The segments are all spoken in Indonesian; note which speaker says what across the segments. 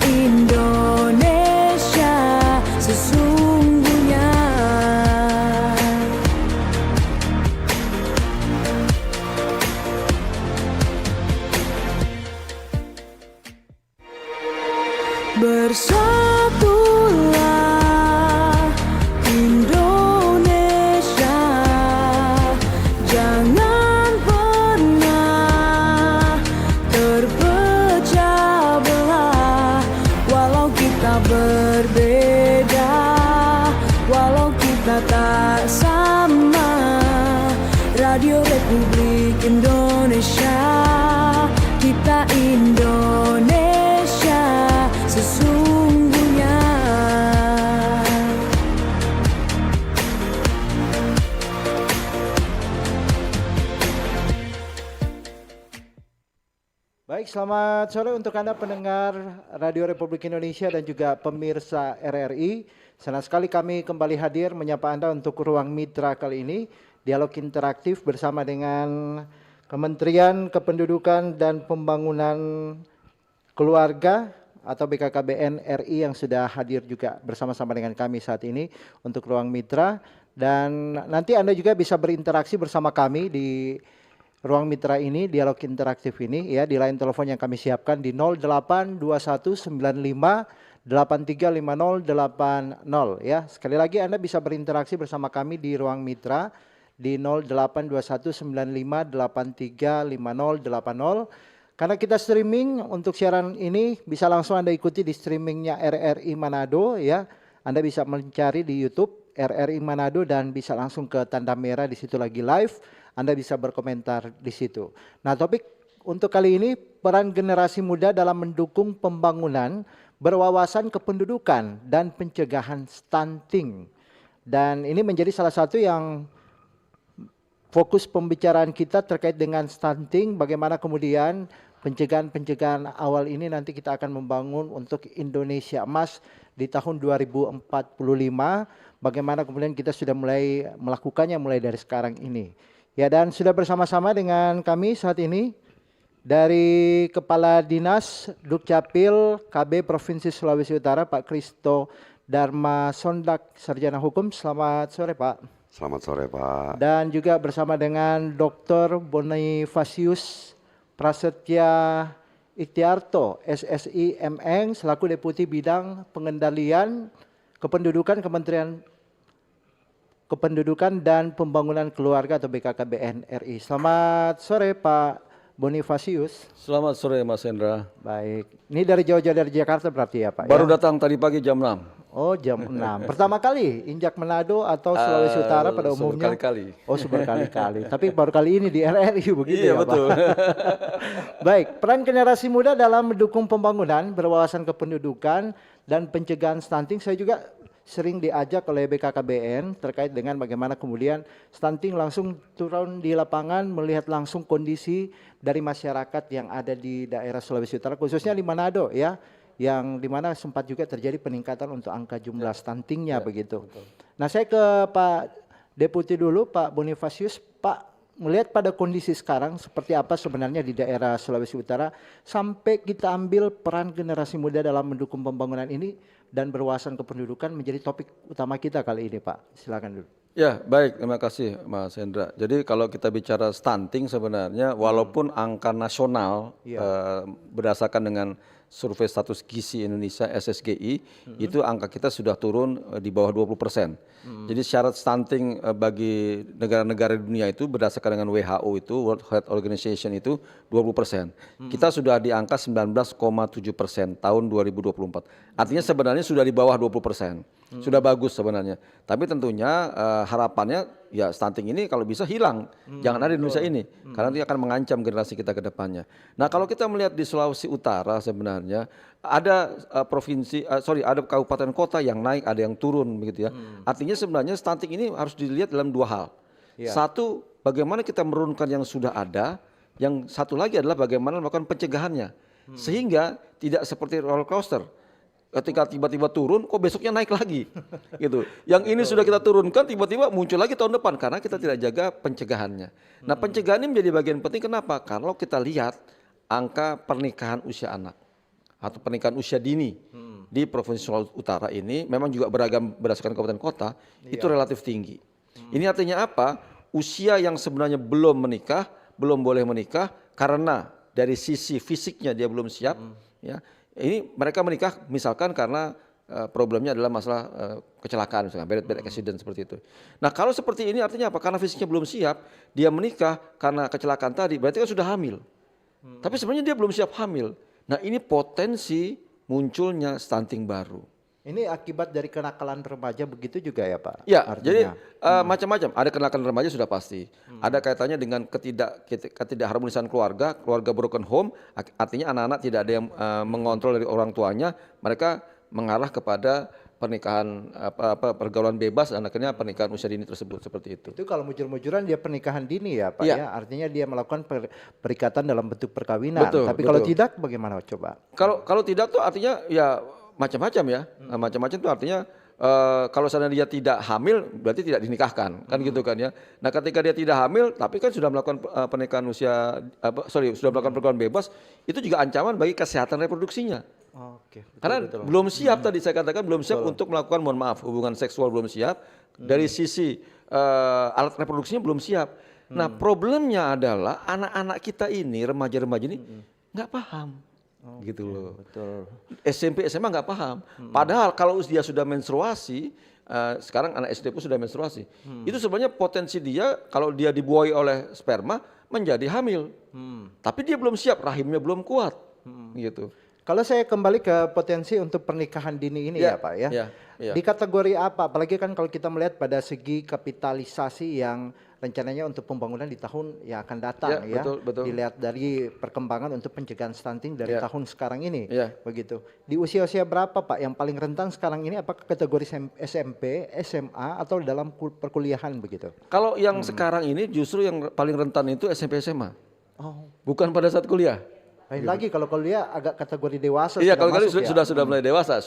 Speaker 1: Indonesia sesungguhnya. Bersatulah Indonesia, jangan pernah terpecah belah. Walau kita berbeda, walau kita tak sama, Radio Republik Indonesia, kita Indonesia sesungguhnya.
Speaker 2: Baik, selamat sore untuk Anda pendengar Radio Republik Indonesia dan juga pemirsa RRI. Senang sekali kami kembali hadir menyapa Anda untuk Ruang Mitra kali ini. Dialog interaktif bersama dengan Kementerian Kependudukan dan Pembangunan Keluarga atau BKKBN RI yang sudah hadir juga bersama-sama dengan kami saat ini untuk Ruang Mitra. Dan nanti Anda juga bisa berinteraksi bersama kami di Ruang Mitra ini, dialog interaktif ini ya, di line telepon yang kami siapkan di 082195835080 ya. Sekali lagi Anda bisa berinteraksi bersama kami di Ruang Mitra di 082195835080. Karena kita streaming untuk siaran ini bisa langsung Anda ikuti di streamingnya RRI Manado ya. Anda bisa mencari di YouTube RRI Manado dan bisa langsung ke tanda merah, di situ lagi live. Anda bisa berkomentar di situ. Nah, topik untuk kali ini peran generasi muda dalam mendukung pembangunan berwawasan kependudukan dan pencegahan stunting. Dan ini menjadi salah satu yang fokus pembicaraan kita terkait dengan stunting, bagaimana kemudian pencegahan awal ini nanti kita akan membangun untuk Indonesia Emas di tahun 2045, bagaimana kemudian kita sudah mulai melakukannya mulai dari sekarang ini. Ya, dan sudah bersama-sama dengan kami saat ini dari Kepala Dinas Dukcapil KB Provinsi Sulawesi Utara, Pak Kristo Dharma Sondak, Sarjana Hukum. Selamat sore, Pak.
Speaker 3: Selamat sore, Pak.
Speaker 2: Dan juga bersama dengan Dr. Bonifasius Prasetya Ikhtiarto, SSI MN, selaku Deputi Bidang Pengendalian Kependudukan Kementerian Kependudukan dan Pembangunan Keluarga atau BKKBN RI. Selamat sore Pak Bonifasius.
Speaker 4: Selamat sore Mas Hendra.
Speaker 2: Baik, ini dari jauh-jauh dari Jakarta berarti ya Pak?
Speaker 4: Baru
Speaker 2: ya?
Speaker 4: Datang tadi pagi jam 6.
Speaker 2: Oh, jam 6. Pertama kali injak Manado atau Sulawesi Utara pada umumnya?
Speaker 4: Berkali-kali.
Speaker 2: Oh, berkali-kali. Tapi baru kali ini di RRI begitu
Speaker 4: iya,
Speaker 2: ya
Speaker 4: betul.
Speaker 2: Pak? Baik, peran generasi muda dalam mendukung pembangunan berwawasan kependudukan dan pencegahan stunting. Saya juga sering diajak oleh BKKBN terkait dengan bagaimana kemudian stunting langsung turun di lapangan, melihat langsung kondisi dari masyarakat yang ada di daerah Sulawesi Utara, khususnya di Manado ya, yang dimana sempat juga terjadi peningkatan untuk angka jumlah stuntingnya begitu. Betul. Nah, saya ke Pak Deputi dulu, Pak Bonifasius. Pak, melihat pada kondisi sekarang seperti apa sebenarnya di daerah Sulawesi Utara sampai kita ambil peran generasi muda dalam mendukung pembangunan ini dan berwawasan kependudukan menjadi topik utama kita kali ini, Pak. Silakan dulu.
Speaker 4: Ya, baik, terima kasih Mas Hendra. Jadi kalau kita bicara stunting sebenarnya walaupun angka nasional berdasarkan dengan survei status gizi Indonesia SSGI itu angka kita sudah turun di bawah 20%. Jadi syarat stunting bagi negara-negara dunia itu berdasarkan dengan WHO itu World Health Organization itu 20%. Kita sudah di angka 19,7% tahun 2024. Artinya sebenarnya sudah di bawah 20%. Sudah bagus sebenarnya. Tapi tentunya harapannya ya stunting ini kalau bisa hilang. Jangan ada di Indonesia ini. Karena itu akan mengancam generasi kita ke depannya. Nah, kalau kita melihat di Sulawesi Utara sebenarnya ada ada kabupaten kota yang naik, ada yang turun begitu ya. Artinya sebenarnya stunting ini harus dilihat dalam dua hal. Satu, bagaimana kita menurunkan yang sudah ada. Yang satu lagi adalah bagaimana melakukan pencegahannya. Sehingga tidak seperti roller coaster. Ketika tiba-tiba turun, kok besoknya naik lagi, gitu. Yang ini sudah kita turunkan, tiba-tiba muncul lagi tahun depan karena kita tidak jaga pencegahannya. Nah, pencegahan ini menjadi bagian penting. Kenapa? Kalau kita lihat angka pernikahan usia anak, atau pernikahan usia dini di Provinsi Sulawesi Utara ini memang juga beragam berdasarkan kabupaten kota, itu relatif tinggi. Ini artinya apa? Usia yang sebenarnya belum menikah, belum boleh menikah karena dari sisi fisiknya dia belum siap, ya. Ini mereka menikah misalkan karena problemnya adalah masalah kecelakaan, misalkan bad accident seperti itu. Nah kalau seperti ini artinya apa? Karena fisiknya belum siap, dia menikah karena kecelakaan tadi, berarti kan sudah hamil. Tapi sebenarnya dia belum siap hamil. Nah ini potensi munculnya stunting baru.
Speaker 2: Ini akibat dari kenakalan remaja begitu juga ya Pak?
Speaker 4: Ya,
Speaker 2: Artinya.
Speaker 4: jadi macam-macam. Ada kenakalan remaja sudah pasti. Ada kaitannya dengan ketidakharmonisan keluarga broken home. Artinya anak-anak tidak ada yang mengontrol dari orang tuanya. Mereka mengarah kepada pernikahan pergaulan bebas dan akhirnya pernikahan usia dini tersebut seperti itu.
Speaker 2: Itu kalau mujur-mujuran dia pernikahan dini ya Pak
Speaker 4: Ya.
Speaker 2: ya? Artinya dia melakukan perikatan dalam bentuk perkawinan.
Speaker 4: Betul,
Speaker 2: Tapi kalau
Speaker 4: betul.
Speaker 2: tidak bagaimana coba?
Speaker 4: Kalau tidak tuh artinya ya macam-macam ya. Macam-macam tuh artinya kalau seandainya dia tidak hamil berarti tidak dinikahkan kan gitu kan ya. Nah ketika dia tidak hamil tapi kan sudah melakukan pernikahan usia sudah melakukan pergaulan bebas, itu juga ancaman bagi kesehatan reproduksinya.
Speaker 2: Oke.
Speaker 4: Karena belum siap tadi saya katakan belum siap untuk melakukan hubungan seksual belum siap, dari sisi alat reproduksinya belum siap. Nah problemnya adalah anak-anak kita ini remaja-remaja ini nggak paham. Gitu loh.
Speaker 2: Betul.
Speaker 4: SMP SMA nggak paham. Padahal kalau dia sudah menstruasi, sekarang anak SD pun sudah menstruasi. Itu sebenarnya potensi dia kalau dia dibuai oleh sperma menjadi hamil. Tapi dia belum siap, rahimnya belum kuat. Gitu.
Speaker 2: Kalau saya kembali ke potensi untuk pernikahan dini ini ya Pak ya.
Speaker 4: Ya.
Speaker 2: Di kategori apa? Apalagi kan kalau kita melihat pada segi kapitalisasi yang rencananya untuk pembangunan di tahun yang akan datang ya.
Speaker 4: Betul.
Speaker 2: Dilihat dari perkembangan untuk pencegahan stunting dari tahun sekarang ini.
Speaker 4: Ya.
Speaker 2: Begitu. Di usia-usia berapa Pak yang paling rentan sekarang ini, apakah kategori SMP, SMA atau dalam perkuliahan begitu?
Speaker 4: Kalau yang sekarang ini justru yang paling rentan itu SMP SMA.
Speaker 2: Oh.
Speaker 4: Bukan pada saat kuliah.
Speaker 2: Lain lagi kalau kuliah agak kategori dewasa.
Speaker 4: Iya,
Speaker 2: sudah
Speaker 4: kalau
Speaker 2: masuk ya?
Speaker 4: sudah mulai dewasa,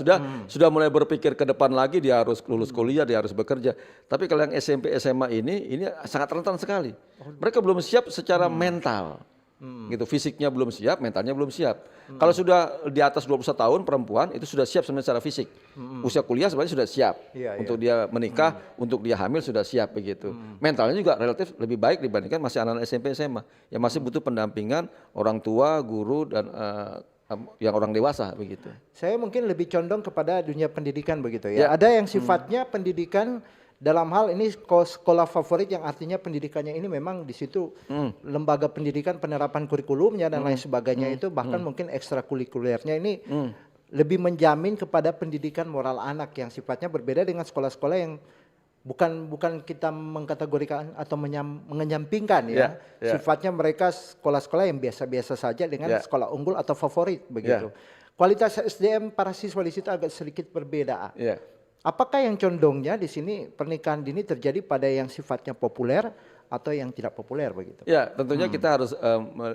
Speaker 4: sudah mulai berpikir ke depan lagi, dia harus lulus kuliah, dia harus bekerja. Tapi kalau yang SMP SMA ini sangat rentan sekali. Mereka belum siap secara mental. Gitu, fisiknya belum siap, mentalnya belum siap. Kalau sudah di atas 21 tahun perempuan itu sudah siap sebenarnya secara fisik. Usia kuliah sebenarnya sudah siap. Untuk dia menikah, untuk dia hamil sudah siap begitu. Mentalnya juga relatif lebih baik dibandingkan masih anak-anak SMP SMA yang masih butuh pendampingan orang tua, guru dan yang orang dewasa begitu.
Speaker 2: Saya mungkin lebih condong kepada dunia pendidikan begitu ya. Ada yang sifatnya pendidikan dalam hal ini sekolah favorit yang artinya pendidikannya ini memang di situ lembaga pendidikan, penerapan kurikulumnya dan lain sebagainya itu bahkan mungkin ekstrakurikulernya ini lebih menjamin kepada pendidikan moral anak yang sifatnya berbeda dengan sekolah-sekolah yang bukan kita mengkategorikan atau menyampingkan ya. Sifatnya mereka sekolah-sekolah yang biasa-biasa saja dengan sekolah unggul atau favorit begitu. Kualitas SDM para siswa di situ agak sedikit berbeda. Apakah yang condongnya di sini pernikahan dini terjadi pada yang sifatnya populer atau yang tidak populer begitu?
Speaker 4: Ya, tentunya kita harus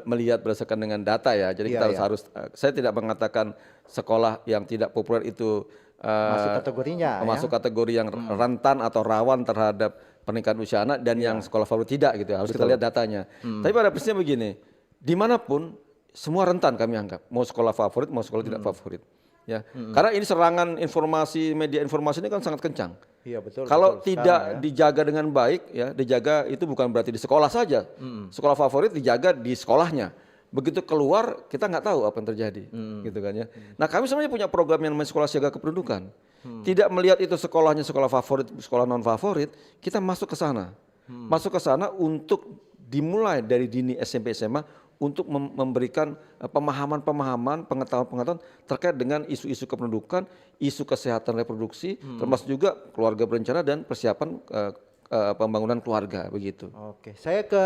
Speaker 4: melihat berdasarkan dengan data ya. Jadi kita harus saya tidak mengatakan sekolah yang tidak populer itu
Speaker 2: masuk kategorinya
Speaker 4: masuk kategori yang rentan atau rawan terhadap pernikahan usia anak dan yang sekolah favorit tidak gitu. Harus kita lihat datanya. Tapi pada prinsipnya begini, dimanapun semua rentan kami anggap, mau sekolah favorit mau sekolah tidak favorit. Ya, karena ini serangan informasi, media informasi ini kan sangat kencang.
Speaker 2: Iya betul.
Speaker 4: Kalau tidak dijaga dengan baik, ya dijaga itu bukan berarti di sekolah saja. Sekolah favorit dijaga di sekolahnya. Begitu keluar kita nggak tahu apa yang terjadi, gitu kan ya. Nah kami sebenarnya punya program yang namanya sekolah siaga kependudukan. Tidak melihat itu sekolahnya sekolah favorit, sekolah non favorit, kita masuk ke sana, masuk ke sana untuk dimulai dari dini SMP SMA. Untuk memberikan pemahaman-pemahaman, pengetahuan-pengetahuan terkait dengan isu-isu kependudukan, isu kesehatan reproduksi, termasuk juga keluarga berencana dan persiapan pembangunan keluarga begitu.
Speaker 2: Oke, saya ke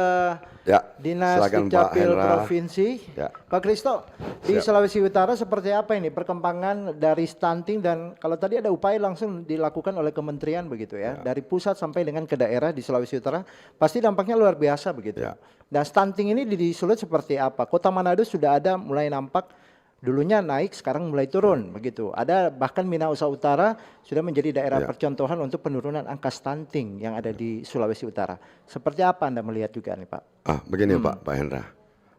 Speaker 2: Dinas Dukcapil Provinsi. Pak Kristo, di Sulawesi Utara seperti apa ini perkembangan dari stunting dan kalau tadi ada upaya langsung dilakukan oleh kementerian begitu ya, dari pusat sampai dengan ke daerah di Sulawesi Utara, pasti dampaknya luar biasa begitu. Dan stunting ini di Sulut seperti apa? Kota Manado sudah ada mulai nampak. Dulunya naik, sekarang mulai turun begitu. Ada bahkan Minahasa Utara sudah menjadi daerah percontohan untuk penurunan angka stunting yang ada di Sulawesi Utara. Seperti apa Anda melihat juga nih Pak?
Speaker 3: Begini Pak Hendra.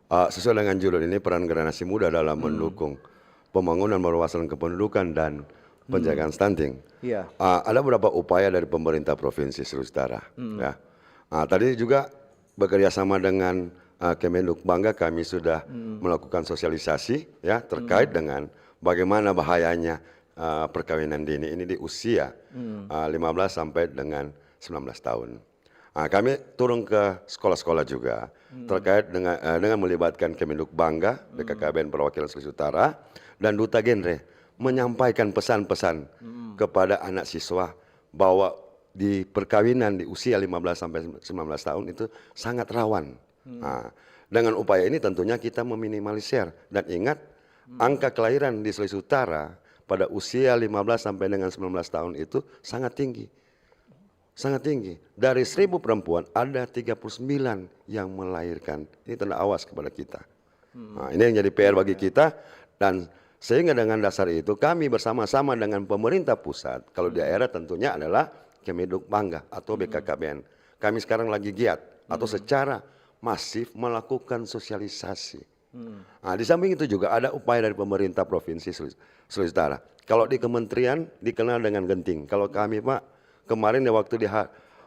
Speaker 3: Sesuai dengan judul ini peran generasi muda dalam mendukung pembangunan perluasan kependudukan dan penjagaan stunting.
Speaker 2: Iya.
Speaker 3: Ada beberapa upaya dari pemerintah Provinsi Sulawesi Utara. Ya. Tadi juga bekerja sama dengan Kemenhub Bangga, kami sudah melakukan sosialisasi ya terkait dengan bagaimana bahayanya perkawinan dini ini di usia 15 sampai dengan 19 tahun. Kami turun ke sekolah-sekolah juga terkait dengan melibatkan Kemenhub Bangga, BKKBN Perwakilan Sulawesi Utara, dan Duta Genre menyampaikan pesan-pesan kepada anak siswa bahwa di perkawinan di usia 15 sampai 19 tahun itu sangat rawan. Dengan upaya ini tentunya kita meminimalisir, dan ingat angka kelahiran di Sulawesi Utara pada usia 15 sampai dengan 19 tahun itu sangat tinggi. Sangat tinggi. Dari 1.000 perempuan ada 39 yang melahirkan. Ini tanda awas kepada kita. Ini yang jadi PR bagi kita, dan sehingga dengan dasar itu kami bersama-sama dengan pemerintah pusat, kalau di daerah tentunya adalah Kemenhub Bangga atau BKKBN. Kami sekarang lagi giat atau secara masif melakukan sosialisasi. Di samping itu juga ada upaya dari pemerintah Provinsi Sulawesi Utara. Kalau di kementerian dikenal dengan genting. Kalau kami Pak, kemarin ya waktu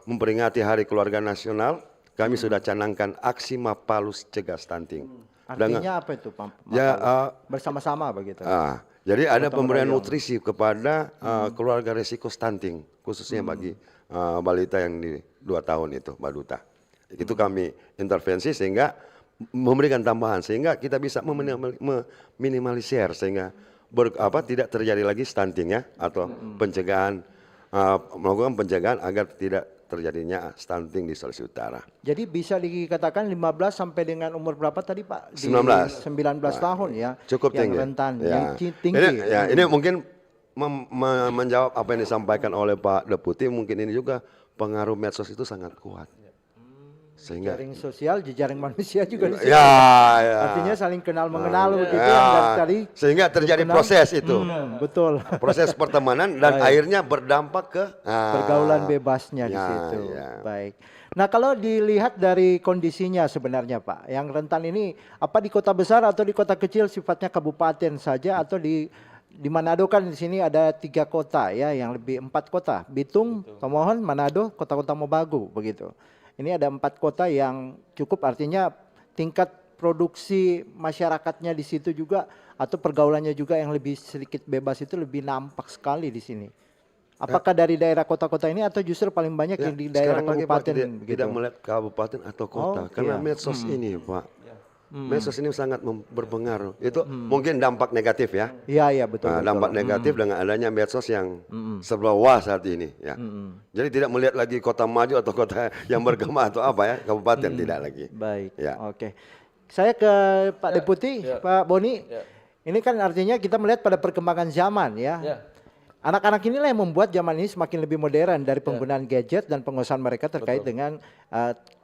Speaker 3: memperingati Hari Keluarga Nasional, kami sudah canangkan aksi Mapalus Cegah Stunting.
Speaker 2: Artinya apa itu Pak?
Speaker 3: Ya,
Speaker 2: bersama-sama begitu.
Speaker 3: Jadi ada pemberian nutrisi kepada keluarga resiko stunting, khususnya bagi balita yang di 2 tahun itu, Mbak Duta. Itu kami intervensi sehingga memberikan tambahan sehingga kita bisa meminimalisir sehingga tidak terjadi lagi stunting ya, atau pencegahan, melakukan pencegahan agar tidak terjadinya stunting di Sulawesi Utara.
Speaker 2: Jadi bisa dikatakan 15 sampai dengan umur berapa tadi Pak?
Speaker 3: 19.
Speaker 2: 19 tahun ya.
Speaker 3: Cukup
Speaker 2: yang
Speaker 3: tinggi.
Speaker 2: rentan,
Speaker 3: Ya.
Speaker 2: yang tinggi.
Speaker 3: Ini mungkin menjawab apa yang disampaikan oleh Pak Deputi, mungkin ini juga pengaruh medsos itu sangat kuat. Sehingga
Speaker 2: Jejaring sosial, jejaring manusia juga di situ.
Speaker 3: ya.
Speaker 2: Artinya saling kenal mengenal begitu yang dari tadi.
Speaker 3: Sehingga terjadi
Speaker 2: kenal.
Speaker 3: proses itu.
Speaker 2: Betul.
Speaker 3: Proses pertemanan dan akhirnya berdampak ke
Speaker 2: Pergaulan bebasnya di situ. Baik. Nah, kalau dilihat dari kondisinya sebenarnya Pak, yang rentan ini apa di kota besar atau di kota kecil sifatnya kabupaten saja, atau di Manado kan di sini ada 3 kota ya, yang lebih 4 kota, Bitung, Tomohon, Manado, kota-kota Mobagu begitu. Ini ada 4 kota yang cukup, artinya tingkat produksi masyarakatnya di situ juga atau pergaulannya juga yang lebih sedikit bebas itu lebih nampak sekali di sini. Apakah dari daerah kota-kota ini atau justru paling banyak yang di daerah
Speaker 3: sekarang lagi, Pak,
Speaker 2: kabupaten?
Speaker 3: tidak melihat kabupaten atau kota karena medsos ini Pak. Medsos ini sangat berpengaruh. Itu mungkin dampak negatif ya.
Speaker 2: Iya, betul.
Speaker 3: Dampak negatif dengan adanya medsos yang serba wah saat ini ya. Jadi tidak melihat lagi kota maju atau kota yang bergema atau apa ya, kabupaten tidak lagi.
Speaker 2: Baik.
Speaker 3: Ya.
Speaker 2: Oke. Saya ke Pak Deputi, Pak Boni. Ini kan artinya kita melihat pada perkembangan zaman ya. Anak-anak inilah yang membuat zaman ini semakin lebih modern dari penggunaan gadget dan penguasaan mereka terkait dengan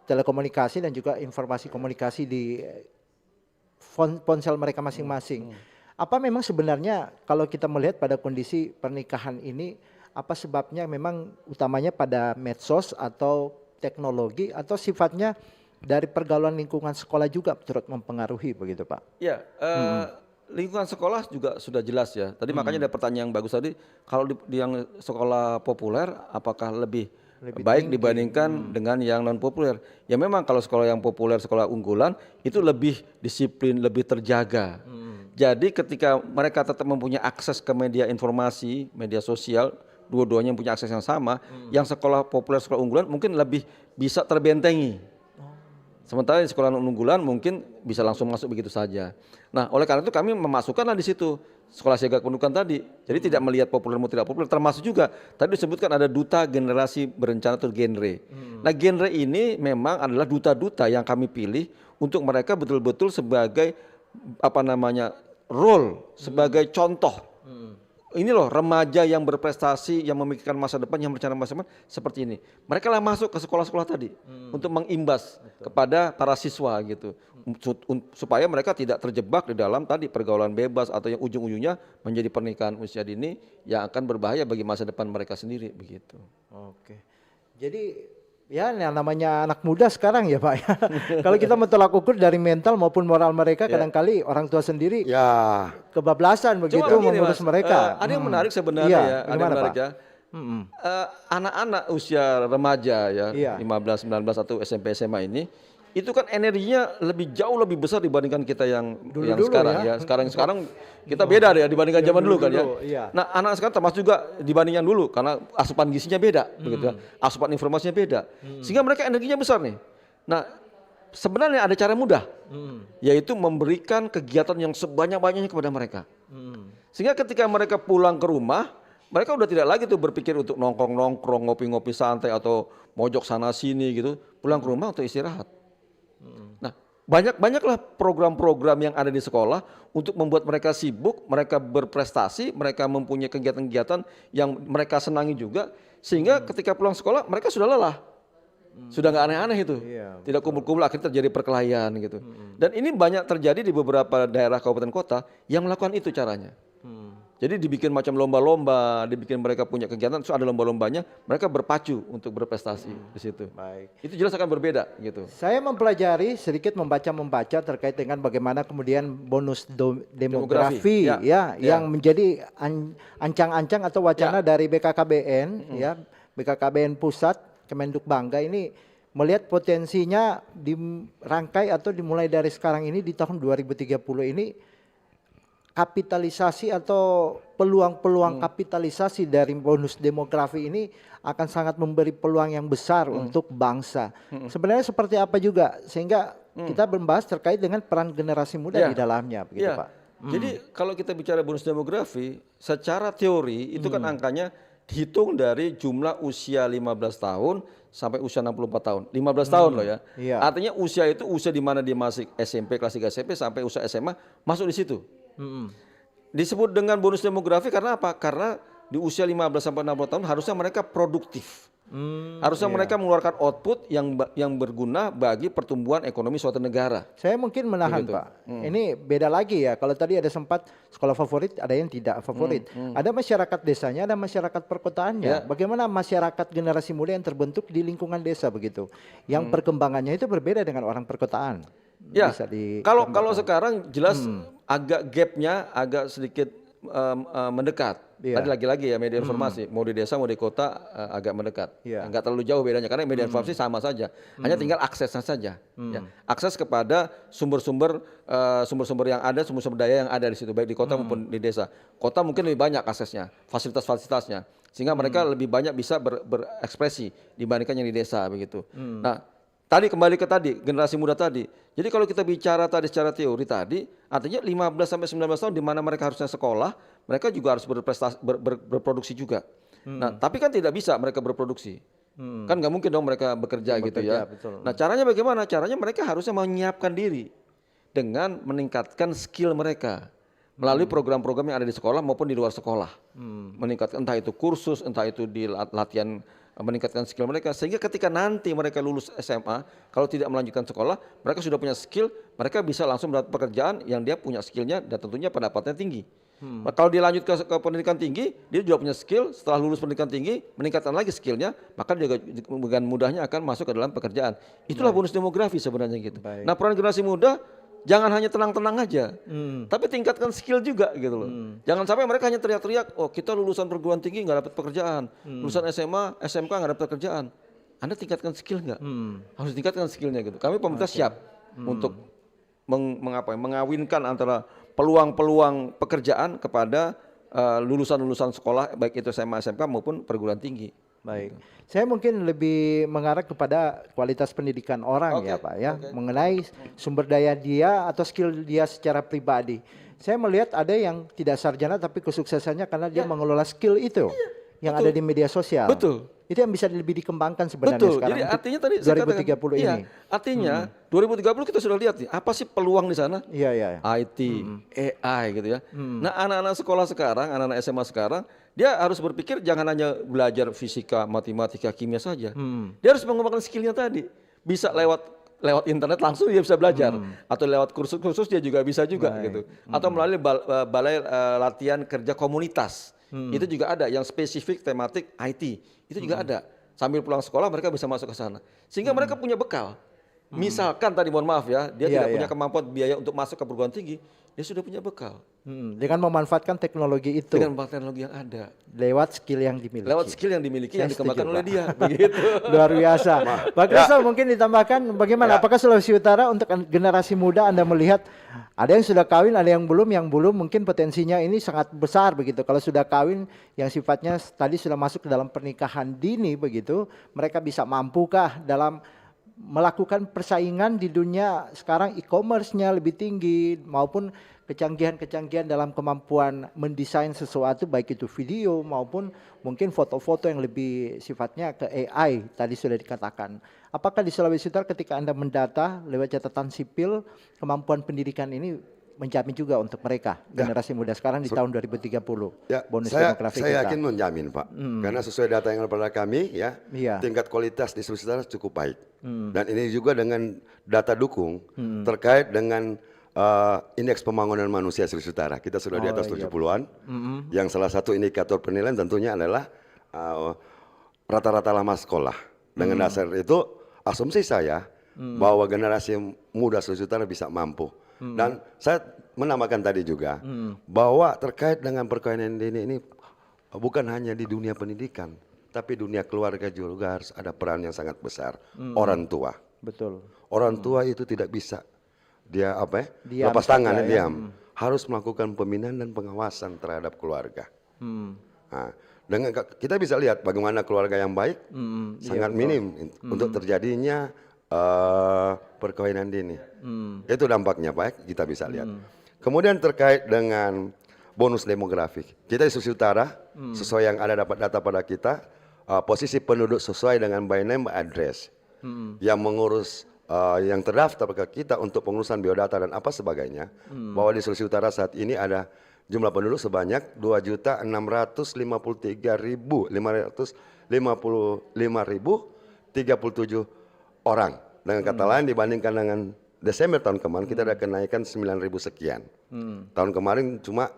Speaker 2: telekomunikasi dan juga informasi komunikasi di ponsel mereka masing-masing. Apa memang sebenarnya kalau kita melihat pada kondisi pernikahan ini, apa sebabnya memang utamanya pada medsos atau teknologi atau sifatnya dari pergaulan lingkungan sekolah juga turut mempengaruhi begitu Pak?
Speaker 4: Ya, lingkungan sekolah juga sudah jelas ya. Tadi makanya ada pertanyaan yang bagus tadi, kalau di yang sekolah populer apakah lebih baik dibandingkan dengan yang non populer? Ya memang kalau sekolah yang populer, sekolah unggulan itu lebih disiplin, lebih terjaga. Jadi ketika mereka tetap mempunyai akses ke media informasi, media sosial, dua-duanya punya akses yang sama, yang sekolah populer, sekolah unggulan mungkin lebih bisa terbentengi. Sementara di sekolah unggulan mungkin bisa langsung masuk begitu saja. Nah, oleh karena itu kami memasukkanlah di situ sekolah siaga kependudukan tadi. Jadi tidak melihat populer maupun tidak populer, termasuk juga tadi disebutkan ada duta generasi berencana atau genre. Nah, genre ini memang adalah duta-duta yang kami pilih untuk mereka betul-betul sebagai role, sebagai contoh. Ini loh remaja yang berprestasi, yang memikirkan masa depan, yang berencana masa depan seperti ini. Mereka lah masuk ke sekolah-sekolah tadi untuk mengimbas kepada para siswa gitu, supaya mereka tidak terjebak di dalam tadi pergaulan bebas atau yang ujung-ujungnya menjadi pernikahan usia dini yang akan berbahaya bagi masa depan mereka sendiri begitu.
Speaker 2: Oke. Jadi Ya, yang namanya anak muda sekarang ya Pak. Ya. Kalau kita mau tolak ukur dari mental maupun moral mereka, kadang-kali orang tua sendiri
Speaker 3: Ya,
Speaker 2: kebablasan begitu
Speaker 4: Cuma gini,
Speaker 2: mengurus
Speaker 4: Mas,
Speaker 2: mereka.
Speaker 4: ada yang menarik sebenarnya
Speaker 2: Iya,
Speaker 4: ya, ada yang
Speaker 2: gimana,
Speaker 4: menarik
Speaker 2: Pak?
Speaker 4: ya. Anak-anak usia remaja ya,
Speaker 2: Iya.
Speaker 4: 15, 19 atau SMP SMA ini, itu kan energinya jauh lebih besar dibandingkan kita yang
Speaker 2: Dulu-dulu
Speaker 4: sekarang
Speaker 2: ya.
Speaker 4: ya. Sekarang kita beda ya dibandingkan zaman dulu kan ya.
Speaker 2: dulu, iya.
Speaker 4: Nah, anak sekarang termasuk juga dibanding yang dulu karena asupan gizinya beda begitu ya. Asupan informasinya beda. Sehingga mereka energinya besar nih. Nah, sebenarnya ada cara mudah. Yaitu memberikan kegiatan yang sebanyak-banyaknya kepada mereka. Sehingga ketika mereka pulang ke rumah, mereka udah tidak lagi tuh berpikir untuk nongkrong-nongkrong, ngopi-ngopi santai atau mojok sana sini gitu. Pulang ke rumah untuk istirahat. Nah, banyaklah program-program yang ada di sekolah untuk membuat mereka sibuk, mereka berprestasi, mereka mempunyai kegiatan-kegiatan yang mereka senangi juga, sehingga ketika pulang sekolah mereka sudah lelah, sudah nggak aneh-aneh itu, tidak kumpul-kumpul, akhirnya terjadi perkelahian gitu. Dan ini banyak terjadi di beberapa daerah kabupaten kota yang melakukan itu caranya. Jadi dibikin macam lomba-lomba, dibikin mereka punya kegiatan, terus ada lomba-lombanya, mereka berpacu untuk berprestasi di situ.
Speaker 2: Baik.
Speaker 4: Itu jelas akan berbeda gitu.
Speaker 2: Saya mempelajari sedikit membaca terkait dengan bagaimana kemudian bonus demografi ya, yang menjadi ancang-ancang atau wacana dari BKKBN ya, BKKBN Pusat Kemenduk Bangga ini melihat potensinya dirangkai atau dimulai dari sekarang ini di tahun 2030 ini kapitalisasi atau peluang-peluang kapitalisasi dari bonus demografi ini akan sangat memberi peluang yang besar untuk bangsa. Sebenarnya seperti apa juga sehingga kita membahas terkait dengan peran generasi muda di dalamnya begitu Pak.
Speaker 4: Jadi kalau kita bicara bonus demografi secara teori itu kan angkanya dihitung dari jumlah usia 15 tahun sampai usia 64 tahun. 15 tahun loh ya.
Speaker 2: Iya.
Speaker 4: Artinya usia itu usia di mana dia masih SMP, kelas 3 SMP sampai usia SMA masuk di situ. Disebut dengan bonus demografi karena apa? Karena di usia 15 sampai 60 tahun harusnya mereka produktif. Harusnya mereka mengeluarkan output yang berguna bagi pertumbuhan ekonomi suatu negara.
Speaker 2: Saya mungkin menahan
Speaker 4: Begitu.
Speaker 2: Pak. Ini beda lagi ya. Kalau tadi ada sempat sekolah favorit, ada yang tidak favorit. Ada masyarakat desanya, ada masyarakat perkotaannya. Bagaimana masyarakat generasi muda yang terbentuk di lingkungan desa begitu. Yang perkembangannya itu berbeda dengan orang perkotaan.
Speaker 4: Ya,
Speaker 2: Bisa
Speaker 4: kalau sekarang jelas agak gapnya agak sedikit mendekat.
Speaker 2: Iya.
Speaker 4: Tadi lagi-lagi ya media informasi, mau di desa mau di kota agak mendekat.
Speaker 2: Iya.
Speaker 4: Enggak terlalu jauh bedanya karena media informasi sama saja. Hanya tinggal aksesnya saja. Ya. Akses kepada sumber-sumber yang ada, sumber-sumber daya yang ada di situ baik di kota maupun di desa. Kota mungkin lebih banyak aksesnya, fasilitas-fasilitasnya sehingga mereka lebih banyak bisa berekspresi dibandingkan yang di desa begitu. Nah, tadi kembali ke tadi generasi muda tadi. Jadi kalau kita bicara tadi secara teori tadi, artinya 15 sampai 19 tahun di mana mereka harusnya sekolah, mereka juga harus berproduksi juga. Nah, tapi kan tidak bisa mereka berproduksi. Kan nggak mungkin dong mereka bekerja gitu ya.
Speaker 2: Betul.
Speaker 4: Nah, caranya bagaimana? Caranya mereka harusnya menyiapkan diri dengan meningkatkan skill mereka melalui program-program yang ada di sekolah maupun di luar sekolah. Meningkatkan entah itu kursus, entah itu di latihan meningkatkan skill mereka sehingga ketika nanti mereka lulus SMA kalau tidak melanjutkan sekolah mereka sudah punya skill, mereka bisa langsung mendapat pekerjaan yang dia punya skillnya dan tentunya pendapatannya tinggi. Nah, kalau dia lanjut ke pendidikan tinggi, dia juga punya skill, setelah lulus pendidikan tinggi meningkatkan lagi skillnya, maka dia dengan mudahnya akan masuk ke dalam pekerjaan. Itulah bonus demografi sebenarnya gitu. Nah, peran generasi muda jangan hanya tenang-tenang aja, tapi tingkatkan skill juga gitu loh. Jangan sampai mereka hanya teriak-teriak, oh kita lulusan perguruan tinggi nggak dapat pekerjaan, lulusan SMA, SMK nggak dapat pekerjaan. Anda tingkatkan skill nggak? Harus tingkatkan skillnya gitu. Kami pemerintah siap untuk mengawinkan antara peluang-peluang pekerjaan kepada lulusan-lulusan sekolah baik itu SMA, SMK maupun perguruan tinggi.
Speaker 2: Baik, saya mungkin lebih mengarah kepada kualitas pendidikan orang ya Pak ya, mengenai sumber daya dia atau skill dia secara pribadi. Saya melihat ada yang tidak sarjana tapi kesuksesannya karena dia mengelola skill itu yang ada di media sosial.
Speaker 4: Betul.
Speaker 2: Itu yang bisa lebih dikembangkan sebenarnya
Speaker 4: Betul.
Speaker 2: sekarang.
Speaker 4: Jadi
Speaker 2: untuk
Speaker 4: artinya tadi
Speaker 2: 2030 ini.
Speaker 4: Artinya 2030 kita sudah lihat nih apa sih peluang di sana?
Speaker 2: Iya.
Speaker 4: IT, AI gitu ya. Nah, anak-anak sekolah sekarang, anak-anak SMA sekarang, dia harus berpikir jangan hanya belajar fisika, matematika, kimia saja. Dia harus mengembangkan skillnya tadi. Bisa lewat internet langsung dia bisa belajar atau lewat kursus-kursus dia juga bisa juga gitu. Atau melalui balai latihan kerja komunitas. Itu juga ada yang spesifik tematik IT. Itu juga ada. sambil pulang sekolah mereka bisa masuk ke sana. Sehingga mereka punya bekal. Misalkan tadi mohon maaf ya, dia
Speaker 2: Iya,
Speaker 4: tidak punya
Speaker 2: iya.
Speaker 4: kemampuan biaya untuk masuk ke perguruan tinggi, dia sudah punya bekal
Speaker 2: Dengan memanfaatkan teknologi itu
Speaker 4: dengan teknologi yang ada.
Speaker 2: lewat skill yang dimiliki.
Speaker 4: Lewat skill yang dimiliki yang
Speaker 2: Saya
Speaker 4: dikembangkan
Speaker 2: setuju,
Speaker 4: oleh
Speaker 2: Pak.
Speaker 4: dia, begitu.
Speaker 2: Luar biasa. Pak Kristo mungkin ditambahkan bagaimana?
Speaker 3: Ya.
Speaker 2: Apakah Sulawesi Utara untuk generasi muda Anda melihat ada yang sudah kawin, ada yang belum mungkin potensinya ini sangat besar begitu. Kalau sudah kawin yang sifatnya tadi sudah masuk ke dalam pernikahan dini begitu, mereka bisa mampukah dalam melakukan persaingan di dunia sekarang e-commerce-nya lebih tinggi maupun kecanggihan-kecanggihan dalam kemampuan mendesain sesuatu baik itu video maupun mungkin foto-foto yang lebih sifatnya ke AI tadi sudah dikatakan. Apakah di Sulawesi Utara ketika Anda mendata lewat catatan sipil kemampuan pendidikan ini menjamin juga untuk mereka generasi muda sekarang di tahun 2030
Speaker 3: Ya,
Speaker 2: bonus
Speaker 3: saya
Speaker 2: demografi
Speaker 3: yakin
Speaker 2: kita.
Speaker 3: menjamin Pak, karena sesuai data yang ada pada kami ya,
Speaker 2: Iya.
Speaker 3: tingkat kualitas di Sulawesi Utara cukup baik. Dan ini juga dengan data dukung terkait dengan indeks pembangunan manusia Sulawesi Utara. Kita sudah di atas 70-an. Yang salah satu indikator penilaian tentunya adalah rata-rata lama sekolah. Dengan dasar itu asumsi saya bahwa generasi muda Sulawesi Utara bisa mampu. Dan saya menambahkan tadi juga bahwa terkait dengan perkawinan dini ini bukan hanya di dunia pendidikan, tapi dunia keluarga juga harus ada peran yang sangat besar. Orang tua.
Speaker 2: Betul.
Speaker 3: Orang tua itu tidak bisa dia
Speaker 2: Diam
Speaker 3: lepas tangan
Speaker 2: saja, ya.
Speaker 3: diam. Harus melakukan pembinaan dan pengawasan terhadap keluarga. Nah, dengan kita bisa lihat bagaimana keluarga yang baik sangat minim untuk terjadinya perkawinan dini. Itu dampaknya Pak, kita bisa lihat. Kemudian terkait dengan bonus demografik. Kita di Sulawesi Utara, sesuai yang ada dapat data pada kita, posisi penduduk sesuai dengan by name by address. Yang mengurus yang terdaftar ke kita untuk pengurusan biodata dan apa sebagainya, bahwa di Sulawesi Utara saat ini ada jumlah penduduk sebanyak 2.653.537 orang. Dengan kata lain dibandingkan dengan Desember tahun kemarin kita ada kenaikan 9.000 sekian. Tahun kemarin cuma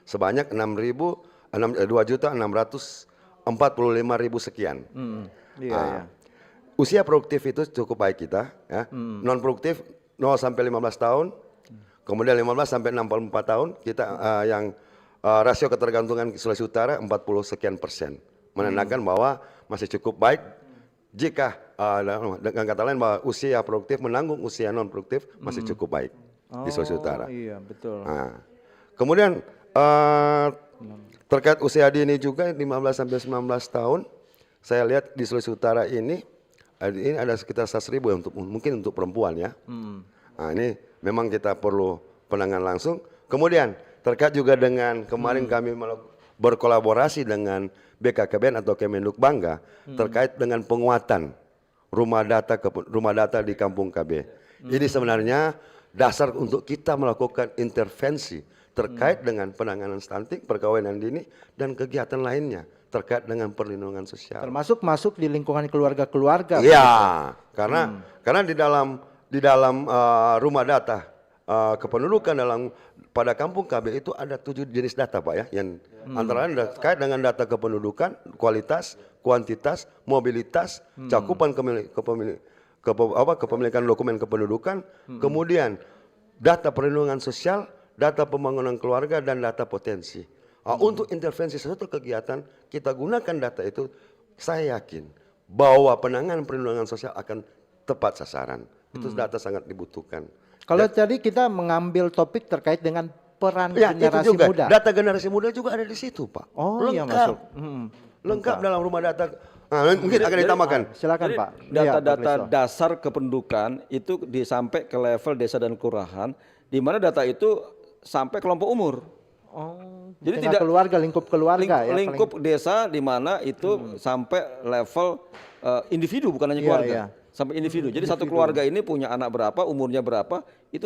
Speaker 3: sebanyak 2.645.000 sekian.
Speaker 2: Iya.
Speaker 3: Usia produktif itu cukup baik kita, ya. Non produktif 0 sampai 15 tahun, kemudian 15 sampai 64 tahun kita yang rasio ketergantungan Sulawesi Utara 40 sekian persen, menandakan bahwa masih cukup baik jika dengan kata lain bahwa usia produktif menanggung usia non produktif masih cukup baik di Sulawesi Utara.
Speaker 2: Iya, betul.
Speaker 3: Nah, kemudian terkait usia dini juga 15 sampai 19 tahun, saya lihat di Sulawesi Utara ini ada sekitar 100.000 untuk mungkin untuk perempuan ya. Nah, ini memang kita perlu penanganan langsung. Kemudian terkait juga dengan kemarin kami berkolaborasi dengan BKKBN atau Kemenduk Bangga terkait dengan penguatan rumah data di Kampung KB. Ini sebenarnya dasar untuk kita melakukan intervensi terkait dengan penanganan stunting, perkawinan dini dan kegiatan lainnya terkait dengan perlindungan sosial.
Speaker 2: Termasuk masuk di lingkungan keluarga-keluarga.
Speaker 3: Iya, karena di dalam rumah data kependudukan pada Kampung KB itu ada 7 jenis data Pak ya, yang antara lain terkait dengan data kependudukan, kualitas, kuantitas, mobilitas, cakupan kepemilikan dokumen kependudukan, kemudian data perlindungan sosial, data pembangunan keluarga dan data potensi. Untuk intervensi sesuatu kegiatan kita gunakan data itu, saya yakin bahwa penanganan perlindungan sosial akan tepat sasaran. Itu data sangat dibutuhkan.
Speaker 2: Kalau tadi kita mengambil topik terkait dengan peran
Speaker 3: Ya,
Speaker 2: generasi
Speaker 3: itu juga.
Speaker 2: muda.
Speaker 3: Data generasi muda juga ada di situ, Pak.
Speaker 2: Oh,
Speaker 3: lengkap.
Speaker 2: iya masuk.
Speaker 3: Lengkap dalam rumah data. Nah, mungkin akan ditambahkan.
Speaker 2: Silakan
Speaker 4: Jadi
Speaker 2: Pak. Iya, Pak
Speaker 4: data-data
Speaker 2: Kristo.
Speaker 4: dasar kependudukan itu sampai ke level desa dan kelurahan, di mana data itu sampai kelompok umur.
Speaker 2: Oh,
Speaker 4: Jadi
Speaker 2: tingkat
Speaker 4: tidak
Speaker 2: keluarga, lingkup keluarga ya.
Speaker 4: lingkup desa di mana itu sampai level individu bukan hanya
Speaker 2: Iya,
Speaker 4: keluarga.
Speaker 2: iya.
Speaker 4: Sampai individu. Jadi satu keluarga ini punya anak berapa, umurnya berapa, itu